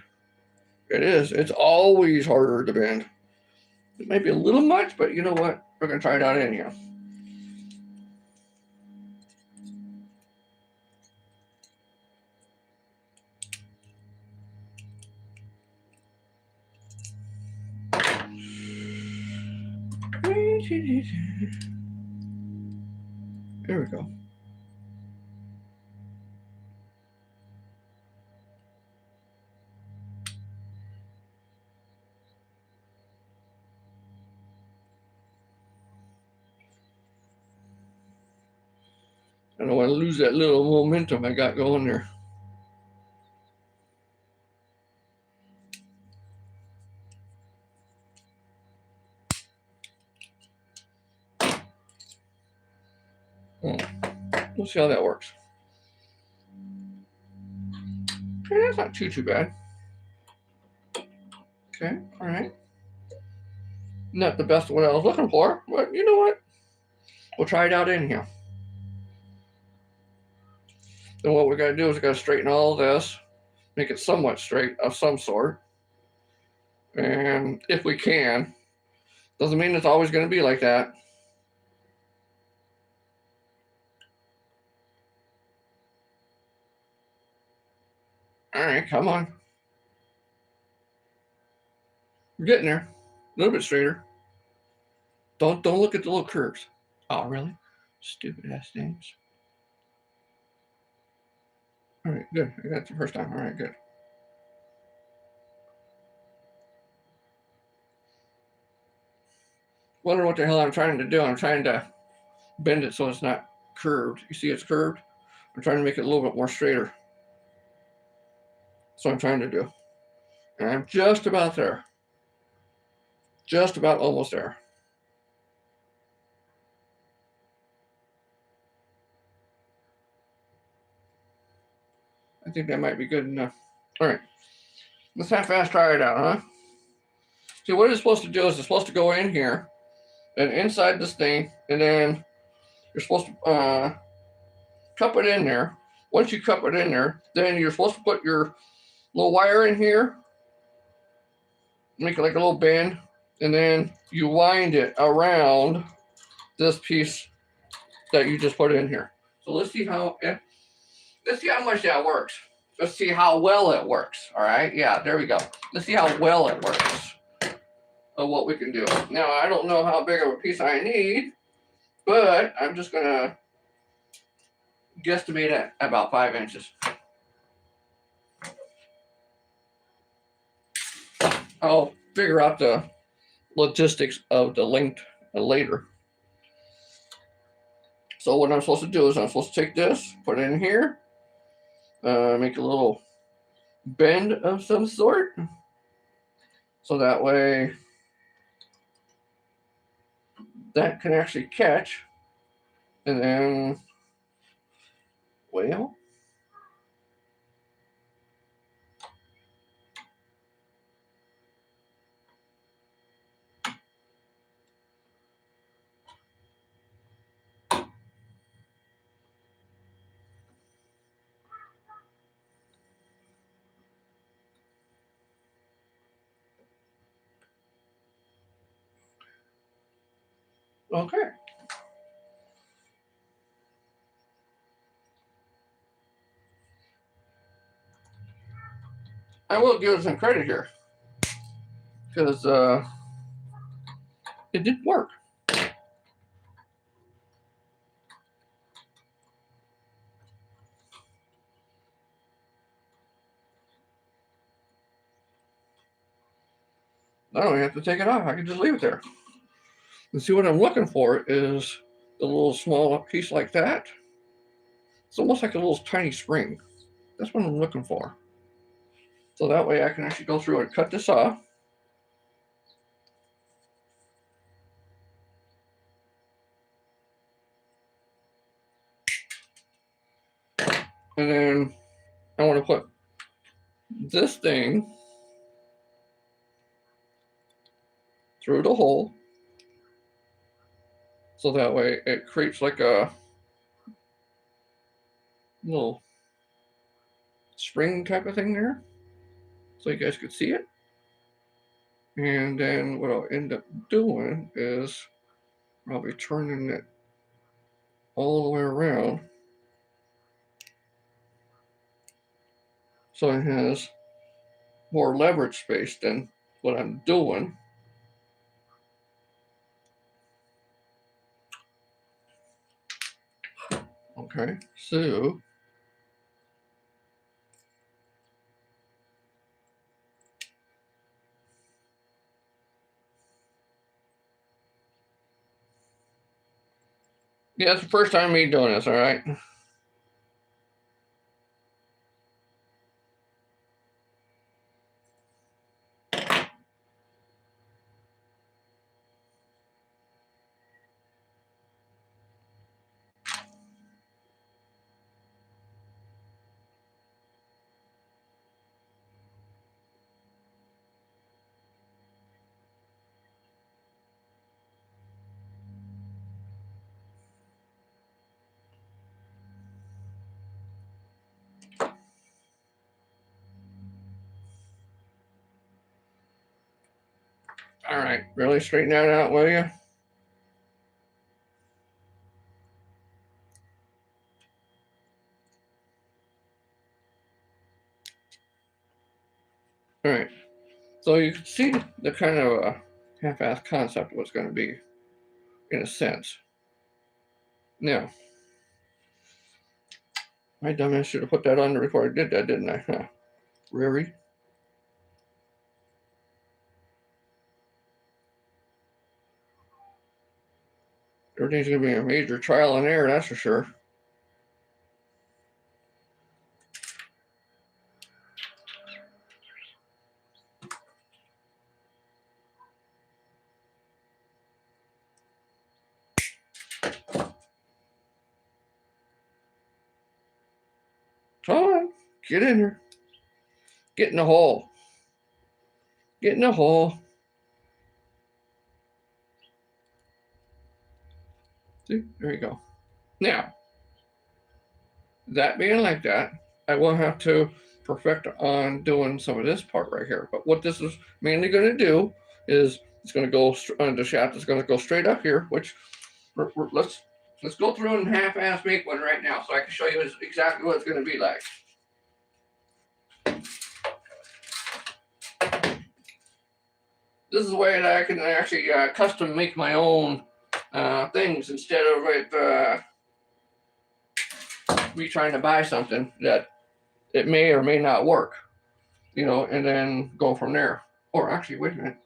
It is. It's always harder to bend. It might be a little much, but you know what? We're going to try it out anyhow. There we go. I don't want to lose that little momentum I got going there. We'll see how that works. Okay, that's not too bad. Okay, all right. Not the best of what I was looking for, but you know what? We'll try it out anyhow. Then what we got to do is we got to straighten all of this, make it somewhat straight of some sort. And if we can, doesn't mean it's always going to be like that. All right, come on. We're getting there. A little bit straighter. Don't look at the little curves. Oh, really? Stupid ass names. All right, good. I got it the first time. All right, good. Wonder what the hell I'm trying to do. I'm trying to bend it so it's not curved. You see it's curved? I'm trying to make it a little bit more straighter. That's what I'm trying to do. And I'm just about there. Just about almost there. I think that might be good enough. All right. Let's half-fast try it out, huh? See, what it's supposed to do is it's supposed to go in here and inside this thing, and then you're supposed to cup it in there. Once you cup it in there, then you're supposed to put your little wire in here, make it like a little bend, and then you wind it around this piece that you just put in here. So let's see how much that works. Let's see how well it works. All right, yeah, there we go. Let's see how well it works of what we can do. Now, I don't know how big of a piece I need, but I'm just gonna guesstimate at about 5 inches. I'll figure out the logistics of the length later. So what I'm supposed to do is I'm supposed to take this, put it in here, make a little bend of some sort, so that way that can actually catch, and then, well, okay. I will give it some credit here, because it did work. I don't even have to take it off. I can just leave it there. And see, what I'm looking for is a little small piece like that. It's almost like a little tiny spring. That's what I'm looking for. So that way I can actually go through and cut this off. And then I want to put this thing through the hole. So that way it creates like a little spring type of thing there. So you guys could see it. And then what I'll end up doing is probably turning it all the way around, so it has more leverage space than what I'm doing. Okay, so yeah, it's the first time me doing this, all right? All right, really straighten that out, will you? All right. So you can see the kind of half-assed concept was going to be, in a sense. Now, my dumbass should have put that on the record. I did that, didn't I? Huh. Really? Everything's going to be a major trial and error, that's for sure. Come on, get in here. Get in the hole. Get in the hole. See, there you go. Now, that being like that, I will have to perfect on doing some of this part right here. But what this is mainly going to do is it's going to go on the shaft. It's going to go straight up here, which let's go through and half-ass make one right now, so I can show you exactly what it's going to be like. This is the way that I can actually custom make my own things instead of me trying to buy something that it may or may not work, and then go from there. Or actually, wait a minute.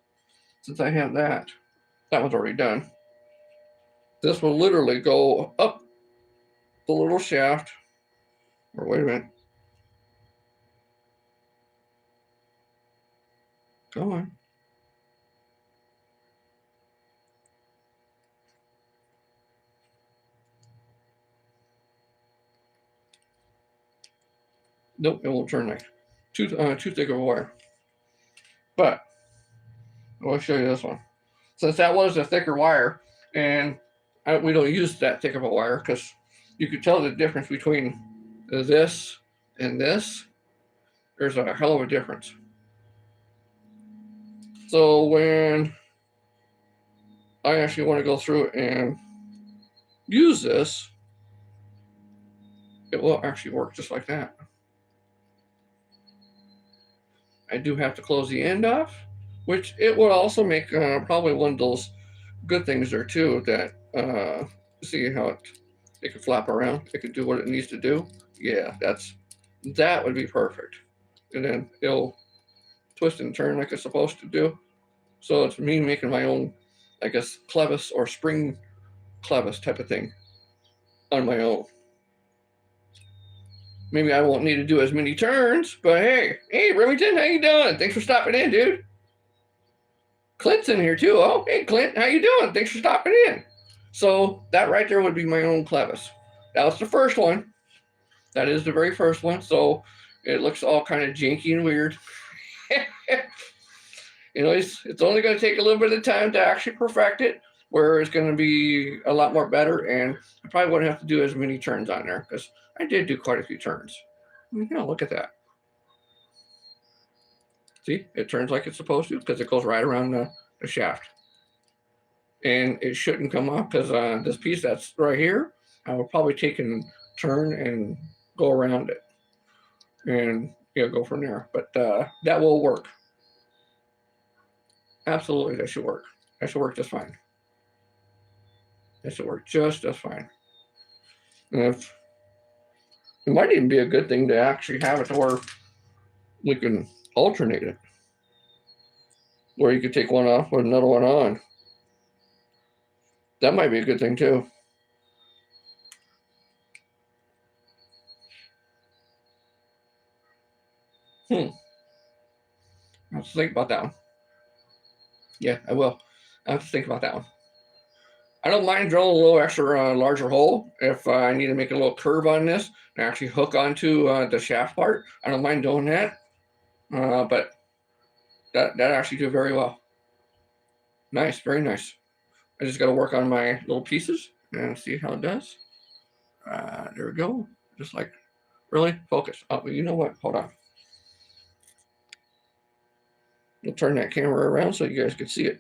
Since I have that was already done. This will literally go up the little shaft. Or wait a minute. Go on. Nope, it won't turn like too thick of a wire. But I'll show you this one. Since that was a thicker wire, and we don't use that thick of a wire because you could tell the difference between this and this. There's a hell of a difference. So when I actually want to go through and use this, it will actually work just like that. I do have to close the end off, which it will also make probably one of those good things there too, that see how it can flap around, it can do what it needs to do. Yeah, that would be perfect. And then it'll twist and turn like it's supposed to do. So it's me making my own, I guess, clevis or spring clevis type of thing on my own. Maybe I won't need to do as many turns, but hey, Remington, how you doing? Thanks for stopping in, dude. Clint's in here too. Oh, hey, Clint, how you doing? Thanks for stopping in. So that right there would be my own clevis. That was the first one. That is the very first one. So it looks all kind of janky and weird. It's only going to take a little bit of time to actually perfect it, where it's going to be a lot more better, and I probably wouldn't have to do as many turns on there because I did do quite a few turns. Look at that. See, it turns like it's supposed to because it goes right around the shaft. And it shouldn't come off because this piece that's right here, I will probably take and turn and go around it and go from there. But that will work. Absolutely, that should work. That should work just fine. That should work just fine. And it might even be a good thing to actually have it to where we can alternate it, where you could take one off with another one on. That might be a good thing too. I have to think about that one. Yeah, I will. I have to think about that one. I don't mind drilling a little extra larger hole if I need to make a little curve on this and actually hook onto the shaft part. I don't mind doing that, but that actually did very well. Nice, very nice. I just got to work on my little pieces and see how it does. There we go. Just like, really? Focus. Oh, you know what? Hold on. We'll turn that camera around so you guys can see it.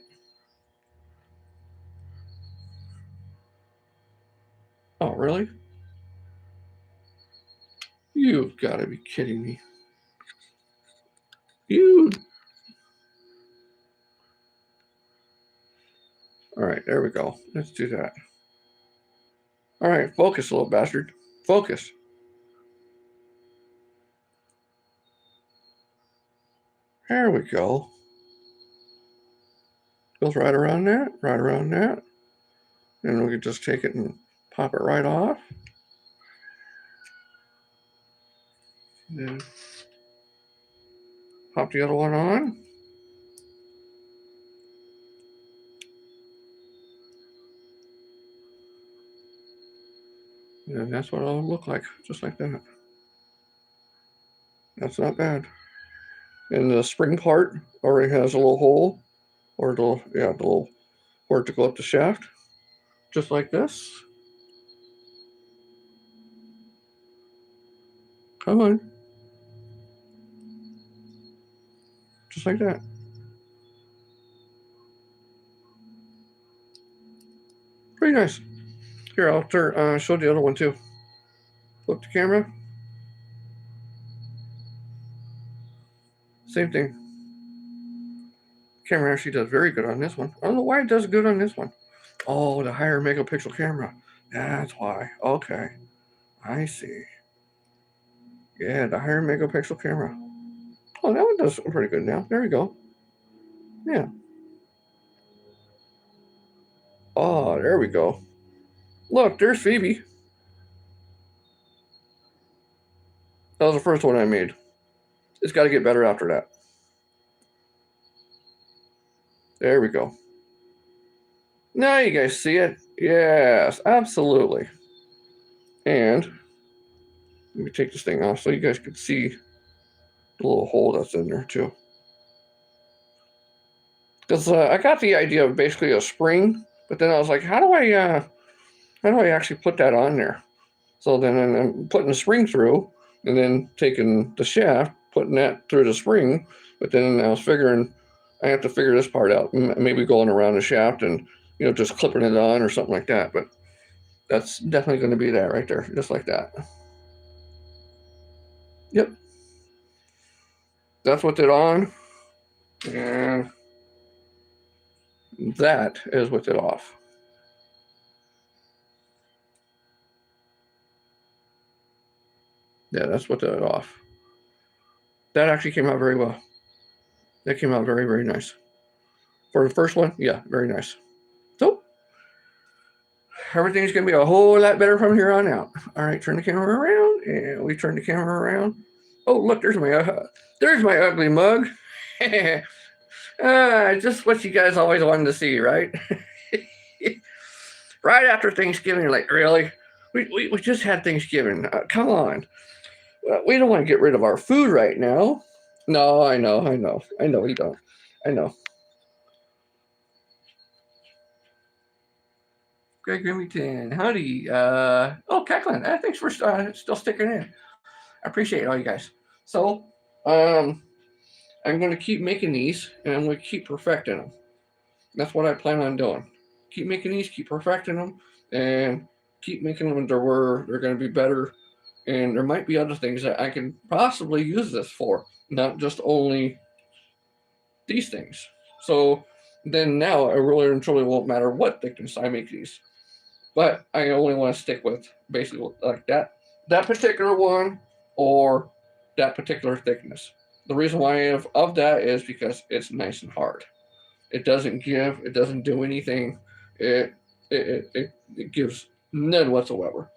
Oh, really? You've got to be kidding me. All right, there we go. Let's do that. All right, focus, little bastard. Focus. There we go. Goes right around that, right around that. And we can just take it and pop it right off. And then pop the other one on. And that's what it'll look like, just like that. That's not bad. And the spring part already has a little hole, or the little port to go up the shaft, just like this. Come on. Just like that. Pretty nice. Here, I'll show the other one too. Flip the camera. Same thing. Camera actually does very good on this one. I don't know why it does good on this one. Oh, the higher megapixel camera. That's why. Okay. I see. Yeah, the higher megapixel camera. Oh, that one does pretty good now. There we go. Yeah. Oh, there we go. Look, there's Phoebe. That was the first one I made. It's got to get better after that. There we go. Now you guys see it? Yes, absolutely. And let me take this thing off so you guys can see the little hole that's in there too. Because I got the idea of basically a spring, but then I was like, how do I actually put that on there? So then I'm putting the spring through, and then taking the shaft, putting that through the spring. But then I was figuring I have to figure this part out. Maybe going around the shaft and just clipping it on or something like that. But that's definitely going to be that right there, just like that. Yep. That's what's it on. And that is with it off. Yeah, that's with it off. That actually came out very well. That came out very, very nice. For the first one, yeah, very nice. So, everything's going to be a whole lot better from here on out. All right, turn the camera around, and we turn the camera around. Oh, look, there's my ugly mug. Just what you guys always wanted to see, right? Right after Thanksgiving, you're like, really? We just had Thanksgiving. Come on. We don't want to get rid of our food right now. No, I know we don't. I know. Greg Remington, howdy. Cackling, thanks for still sticking in. I appreciate all you guys. So, I'm going to keep making these, and I'm going to keep perfecting them. That's what I plan on doing. Keep making these, keep perfecting them, and keep making them to where they're going to be better. And there might be other things that I can possibly use this for, not just only these things. So then now it really and truly won't matter what thickness I make these. But I only want to stick with basically like that particular one or that particular thickness. The reason why I have of that is because it's nice and hard. It doesn't give, it doesn't do anything. It gives none whatsoever.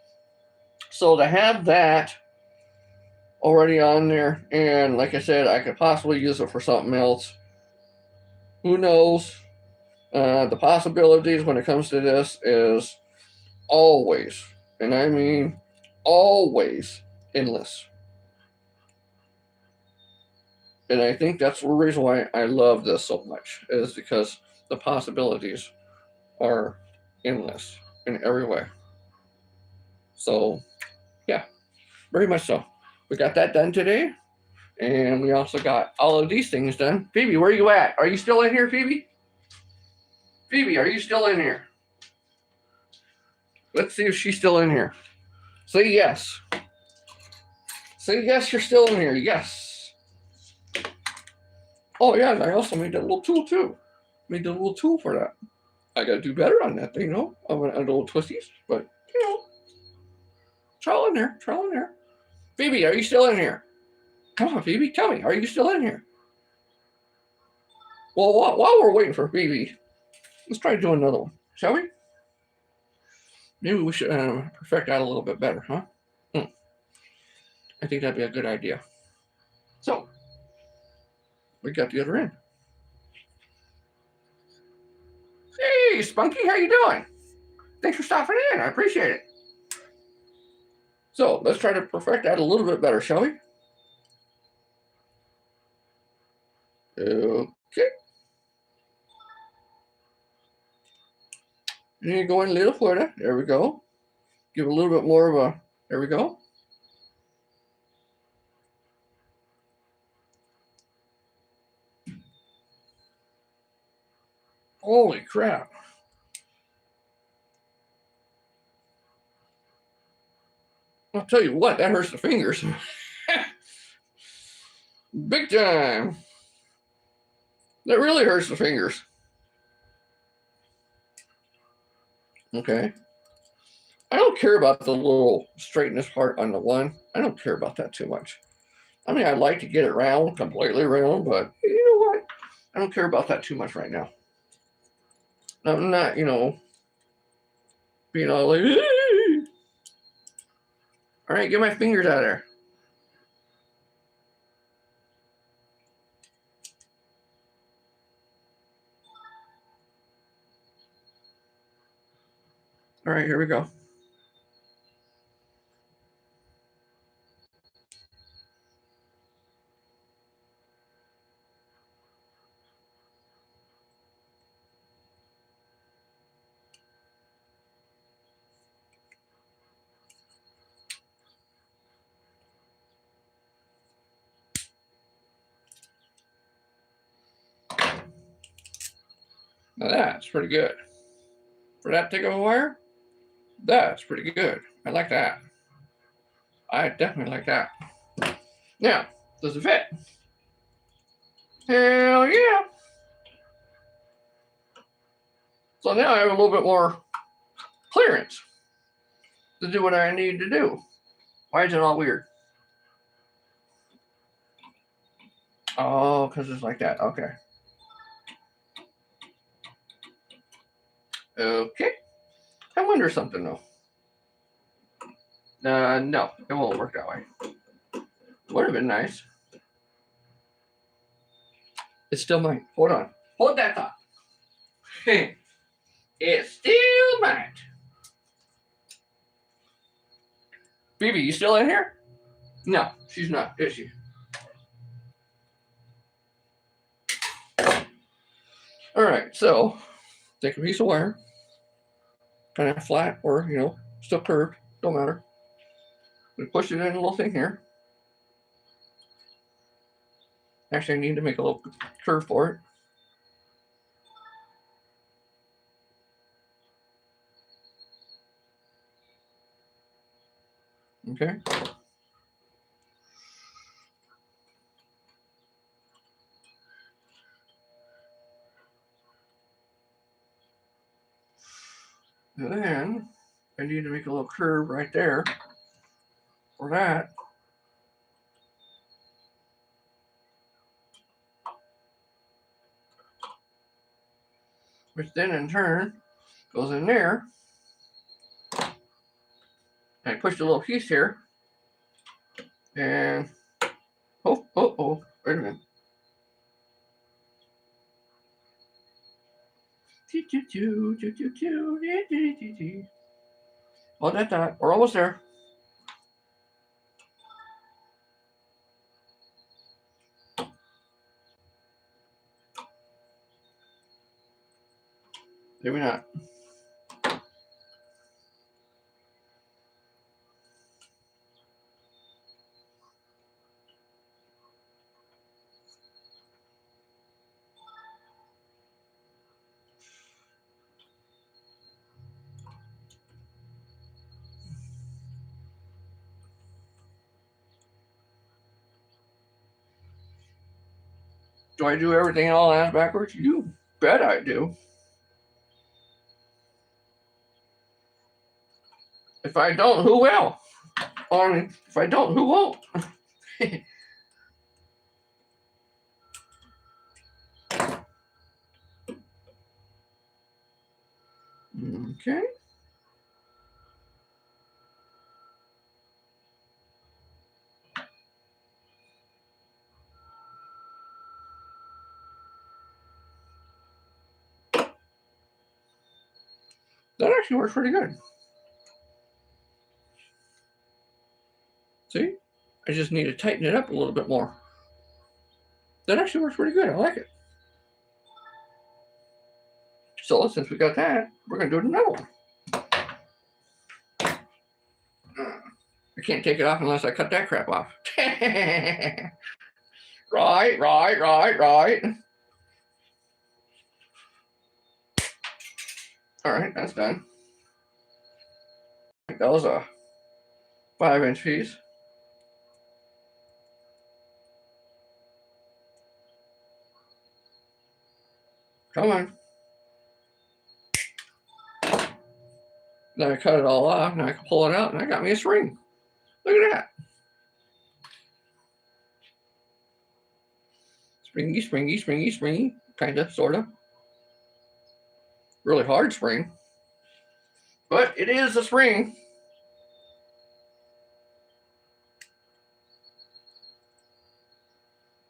So to have that already on there, and like I said, I could possibly use it for something else. Who knows? The possibilities when it comes to this is always, and I mean always, endless. And I think that's the reason why I love this so much, is because the possibilities are endless in every way. So, yeah, very much so. We got that done today, and we also got all of these things done. Phoebe, where are you at? Are you still in here, Phoebe? Phoebe, are you still in here? Let's see if she's still in here. Say yes. Say yes, you're still in here. Yes. Oh, yeah, and I also made that little tool, too. Made the little tool for that. I got to do better on that thing, on little twisties. But, trial in there. Trial in there. Phoebe, are you still in here? Come on, Phoebe, tell me, are you still in here? Well, while we're waiting for Phoebe, let's try to do another one, shall we? Maybe we should perfect that a little bit better, huh? I think that'd be a good idea. So, we got the other end. Hey, Spunky, how you doing? Thanks for stopping in. I appreciate it. So, let's try to perfect that a little bit better, shall we? Okay. And you go in a little further. There we go. Give it a little bit more of a. There we go. Holy crap. I'll tell you what, that hurts the fingers. Big time. That really hurts the fingers. Okay. I don't care about the little straightness part on the one. I don't care about that too much. I mean, I'd like to get it round, completely round, but you know what? I don't care about that too much right now. I'm not, being all like, hey! All right, get my fingers out of there. All right, here we go. Now that's pretty good. For that thick of a wire, that's pretty good. I like that. I definitely like that. Now, does it fit? Hell yeah. So now I have a little bit more clearance to do what I need to do. Why is it all weird? Oh, because it's like that. Okay. Okay. I wonder something though. No, it won't work that way. Would have been nice. It still might. Hold on. Hold that thought. It still might. Phoebe, you still in here? No, she's not, is she? All right, so take a piece of wire, kind of flat or, still curved, don't matter. We push it in a little thing here. Actually, I need to make a little curve for it. Okay. And then I need to make a little curve right there for that. Which then in turn goes in there. I pushed a little piece here. And oh, wait a minute. Hold that thought. We're almost there. Maybe not. Do I do everything all ass backwards? You bet I do. If I don't, who will? Or if I don't, who won't? Okay. That actually works pretty good. See? I just need to tighten it up a little bit more. That actually works pretty good. I like it. So since we got that, we're going to do another one. I can't take it off unless I cut that crap off. Right. All right, that's done. That was a 5-inch piece. Come on. Then I cut it all off. Now I can pull it out, and I got me a spring. Look at that. Springy. Kind of, sort of. Really hard spring. But it is a spring.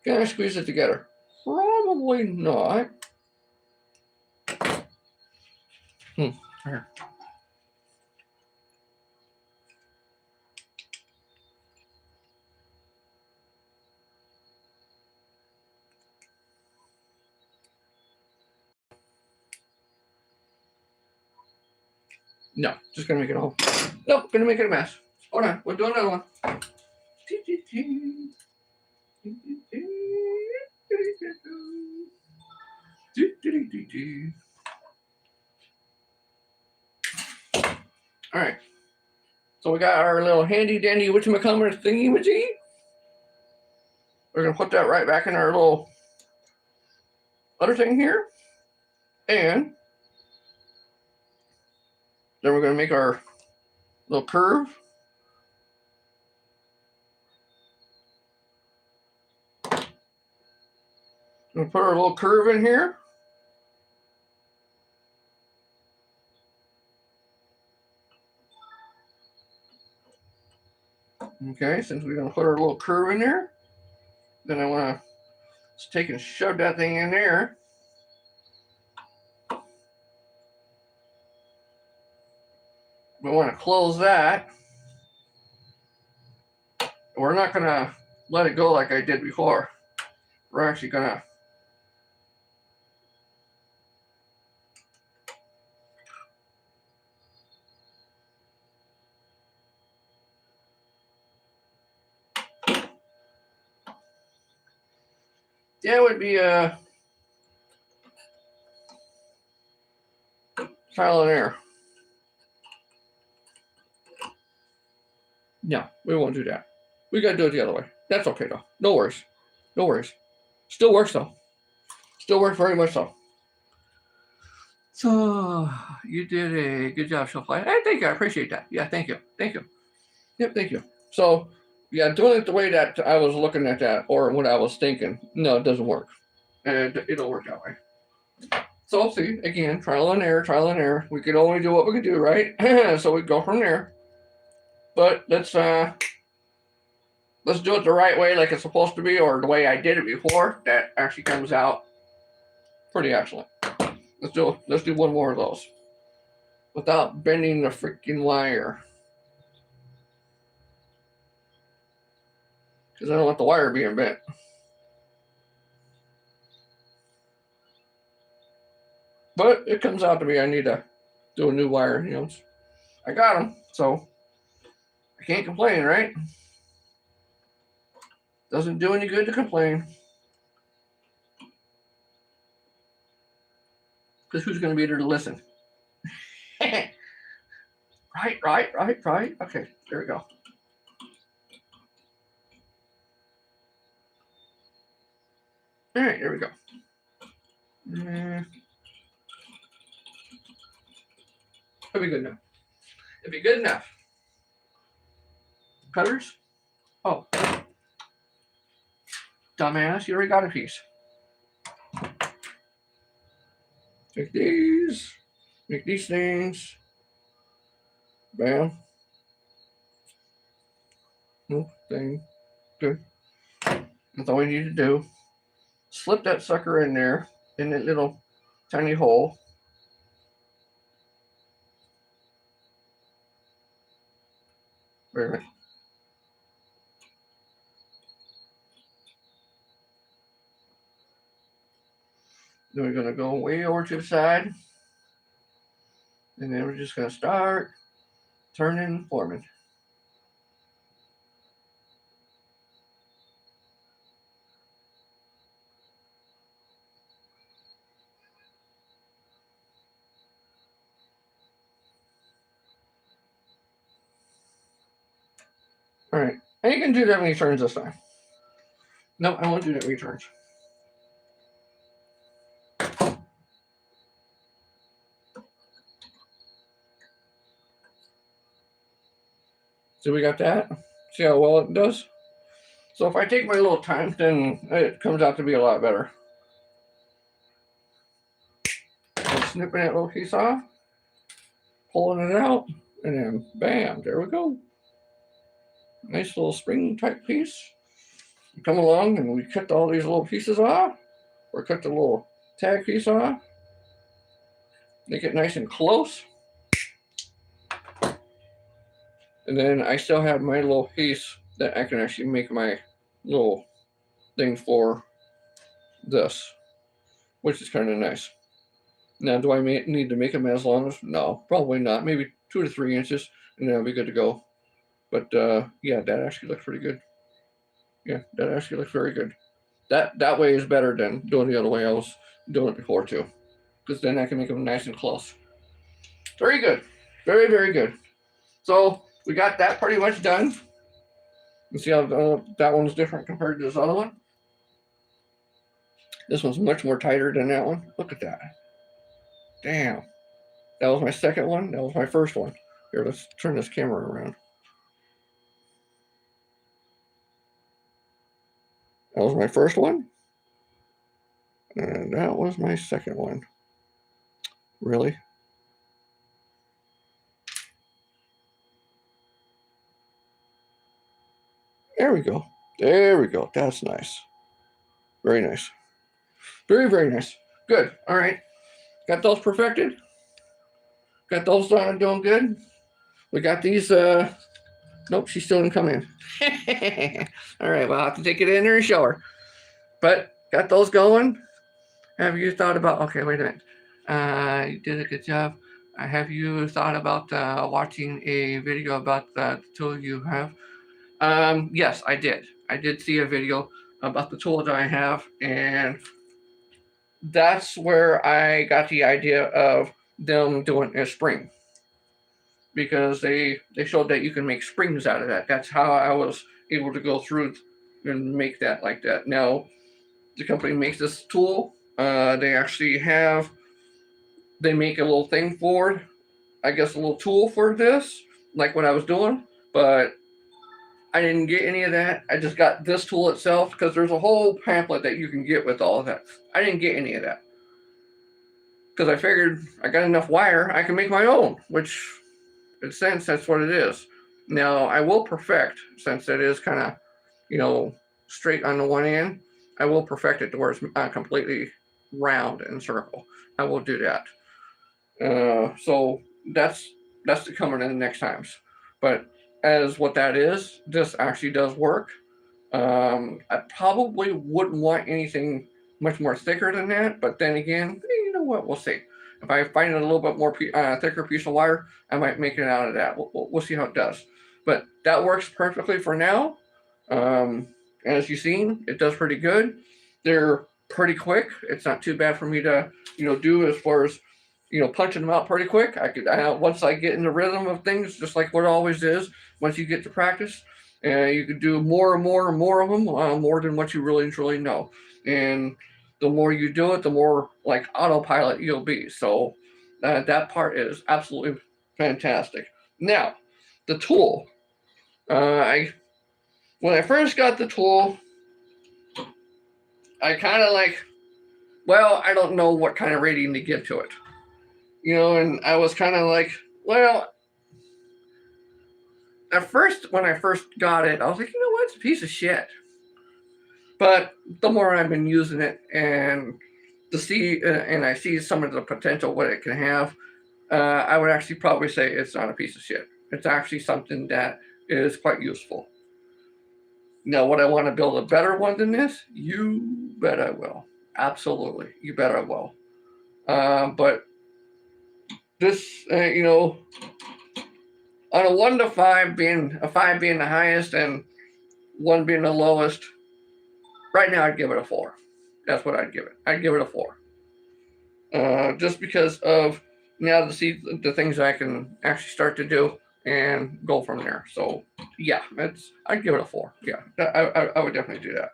Can I squeeze it together? Probably not. Here. No, just gonna make it all. Nope, gonna make it a mess. Hold on, we'll do another one. All right, so we got our little handy dandy whatchamacallit thingy-majiggy. We're gonna put that right back in our little other thing here, and then we're gonna make our little curve. We'll put our little curve in here. Okay, since we're gonna put our little curve in there, then I wanna just take and shove that thing in there. We want to close that. We're not gonna let it go like I did before. We're actually gonna that would be a trial and error. No, we won't do that. We gotta do it the other way. That's okay though. No worries. No worries. Still works though. Still works very much so. So you did a good job, ShowFlies. Hey, thank you. I appreciate that. Yeah, thank you. Thank you. Yep, thank you. So yeah, doing it the way that I was looking at that or what I was thinking, no, it doesn't work. And it don't work that way. So see, again, trial and error. We can only do what we can do, right? So we go from there. But let's do it the right way, like it's supposed to be, or the way I did it before. That actually comes out pretty excellent. Let's do one more of those without bending the freaking wire, because I don't want the wire being bent. But it comes out to be I need to do a new wire. You know, I got them, so I can't complain, right? Doesn't do any good to complain. Because who's going to be there to listen? Right. Okay, there we go. All right, there we go. It'll be good enough. It'll be good enough. cutters. Oh, dumbass, you already got a piece. Take these, make these things. Bam. Thing. Good. That's all we need to do. Slip that sucker in there, in that little tiny hole. Wait a minute. Then we're going to go way over to the side. And then we're just going to start turning and forming. All right. And you can do that many turns this time. No, I won't do that many turns. So we got that. See how well it does? So if I take my little time, then it comes out to be a lot better. So snipping that little piece off, pulling it out, and then bam, there we go. Nice little spring type piece. We come along and we cut all these little pieces off, or cut the little tag piece off. Make it nice and close. And then I still have my little piece that I can actually make my little thing for this, which is kind of nice. Now, do I need to make them as long as? No, probably not. Maybe 2 to 3 inches, and then I'll be good to go. But yeah, that actually looks pretty good. Yeah, that actually looks very good. That way is better than doing the other way I was doing it before too, because then I can make them nice and close. Very good. Very, very good. So we got that pretty much done. You see how that one's different compared to this other one? This one's much more tighter than that one. Look at that. Damn. That was my second one. That was my first one. Here, let's turn this camera around. That was my first one. And that was my second one. Really? There we go. There we go. That's nice. Very nice. Very, very nice. Good. All right. Got those perfected. Got those doing good. We got these. Nope, she still didn't come in. All right. Well, I'll have to take it in there and show her. But got those going. Have you thought about? Okay, wait a minute. You did a good job. Have you thought about watching a video about the tool you have? Yes, I did. I did see a video about the tool that I have, and that's where I got the idea of them doing a spring, because they showed that you can make springs out of that. That's how I was able to go through and make that like that. Now, the company makes this tool. They actually they make a little thing for it, I guess a little tool for this, like what I was doing, but I didn't get any of that. I just got this tool itself, because there's a whole pamphlet that you can get with all of that. I didn't get any of that, because I figured I got enough wire, I can make my own, which in a sense, that's what it is. Now, I will perfect, since it is kind of, straight on the one end, I will perfect it to where it's completely round and circle. I will do that. So that's to come in the next times. But as what that is, this actually does work. I probably wouldn't want anything much more thicker than that, but then again, you know what? We'll see. If I find a little bit more thicker piece of wire, I might make it out of that. We'll see how it does. But that works perfectly for now. As you've seen, it does pretty good. They're pretty quick. It's not too bad for me to, do as far as, punching them out pretty quick. Once I get in the rhythm of things, just like what it always is, once you get to practice, you can do more and more and more of them, more than what you really and truly know. And the more you do it, the more like autopilot you'll be. So that part is absolutely fantastic. Now, the tool. When I first got the tool, I kind of like, well, I don't know what kind of rating to give to it. And I was kind of like, well, at first, when I first got it, I was like, you know what, it's a piece of shit. But the more I've been using it and I see some of the potential what it can have, I would actually probably say it's not a piece of shit. It's actually something that is quite useful. Now, would I want to build a better one than this? You bet I will. Absolutely, you bet I will. But this, on a 1 to 5 being a 5 being the highest and 1 being the lowest, right now I'd give it a 4. That's what I'd give it. I'd give it a 4. Just because of now to see the things I can actually start to do and go from there. So yeah, I'd give it a 4. Yeah, I would definitely do that.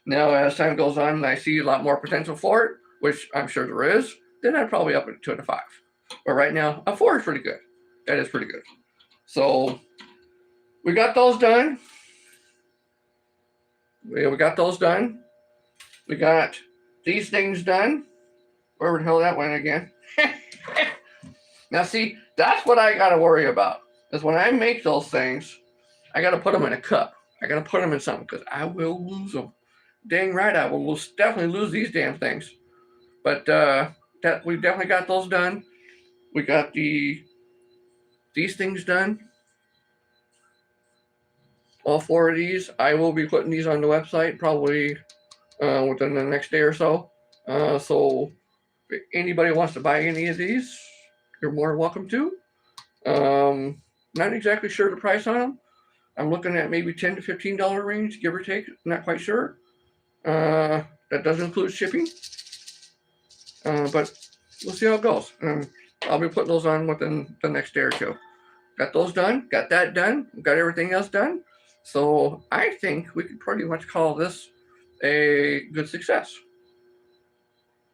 Now, as time goes on and I see a lot more potential for it, which I'm sure there is, then I'd probably up it to a 5. But right now, a 4 is pretty good. That is pretty good. So we got those done. We got those done. We got these things done. Wherever the hell that went again. Now, see, that's what I got to worry about. Is when I make those things, I got to put them in a cup. I got to put them in something because I will lose them. Dang right, I will definitely lose these damn things. But that we definitely got those done. We got these things done. All 4 of these. I will be putting these on the website probably within the next day or so. So if anybody wants to buy any of these, you're more than welcome to. Not exactly sure the price on them. I'm looking at maybe $10 to $15 range, give or take. Not quite sure. That does include shipping. But we'll see how it goes. I'll be putting those on within the next day or 2. Got those done. Got that done. Got everything else done. So I think we could pretty much call this a good success.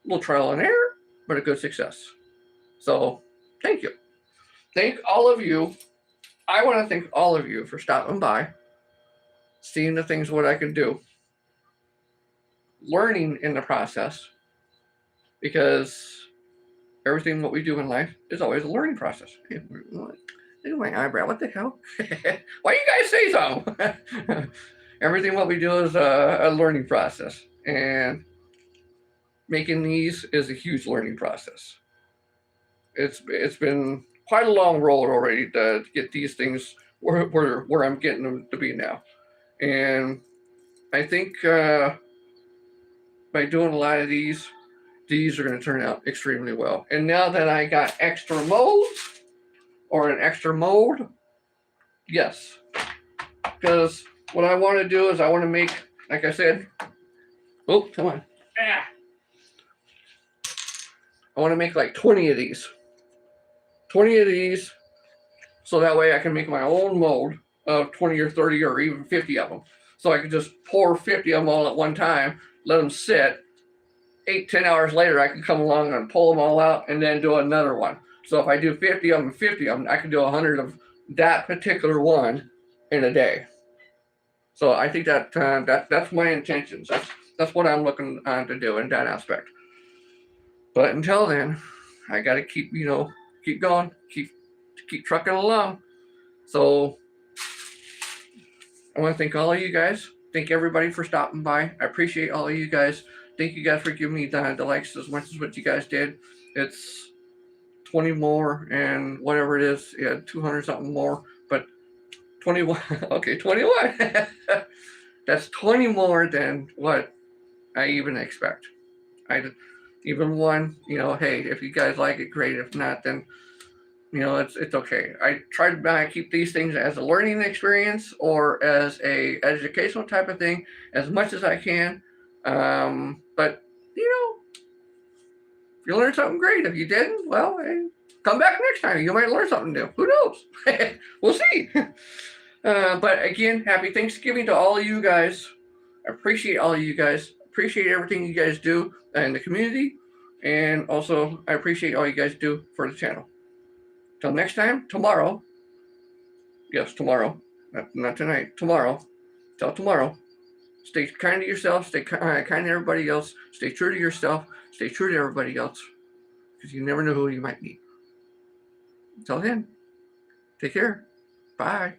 A little trial and error, but a good success. So thank you. Thank all of you. I want to thank all of you for stopping by, seeing the things what I can do, learning in the process, because everything what we do in life is always a learning process. Look at my eyebrow. What the hell? Why you guys say so? Everything what we do is a learning process, and making these is a huge learning process. It's been quite a long road already to get these things where I'm getting them to be now, and I think by doing a lot of these are going to turn out extremely well. And now that I got extra molds or an extra mold, yes, because what I want to do is I want to make, like I said, oh, come on. I want to make like 20 of these. 20 of these, so that way I can make my own mold of 20 or 30 or even 50 of them. So I can just pour 50 of them all at one time, let them sit. 8-10 hours later, I can come along and pull them all out and then do another one. So if I do 50 of them, I can do 100 of that particular one in a day. So I think that's my intentions. That's what I'm looking to do in that aspect. But until then, I got to keep going, keep trucking along. So I want to thank all of you guys. Thank everybody for stopping by. I appreciate all of you guys. Thank you guys for giving me the likes as much as what you guys did. It's 20 more and whatever it is, 200 something more, but 21. Okay, 21. That's 20 more than what I even expect. Even one, hey, if you guys like it, great. If not, then it's okay. I try to keep these things as a learning experience or as a educational type of thing as much as I can. But if you learned something, great. If you didn't, well, hey, come back next time. You might learn something new. Who knows? We'll see. But again, happy Thanksgiving to all of you guys. I appreciate all of you guys. Appreciate everything you guys do in the community. And also, I appreciate all you guys do for the channel. Till next time, tomorrow. Yes, tomorrow. Not tonight. Tomorrow. Till tomorrow. Stay kind to yourself. Stay kind to everybody else. Stay true to yourself. Stay true to everybody else. Because you never know who you might meet. Until then, take care. Bye.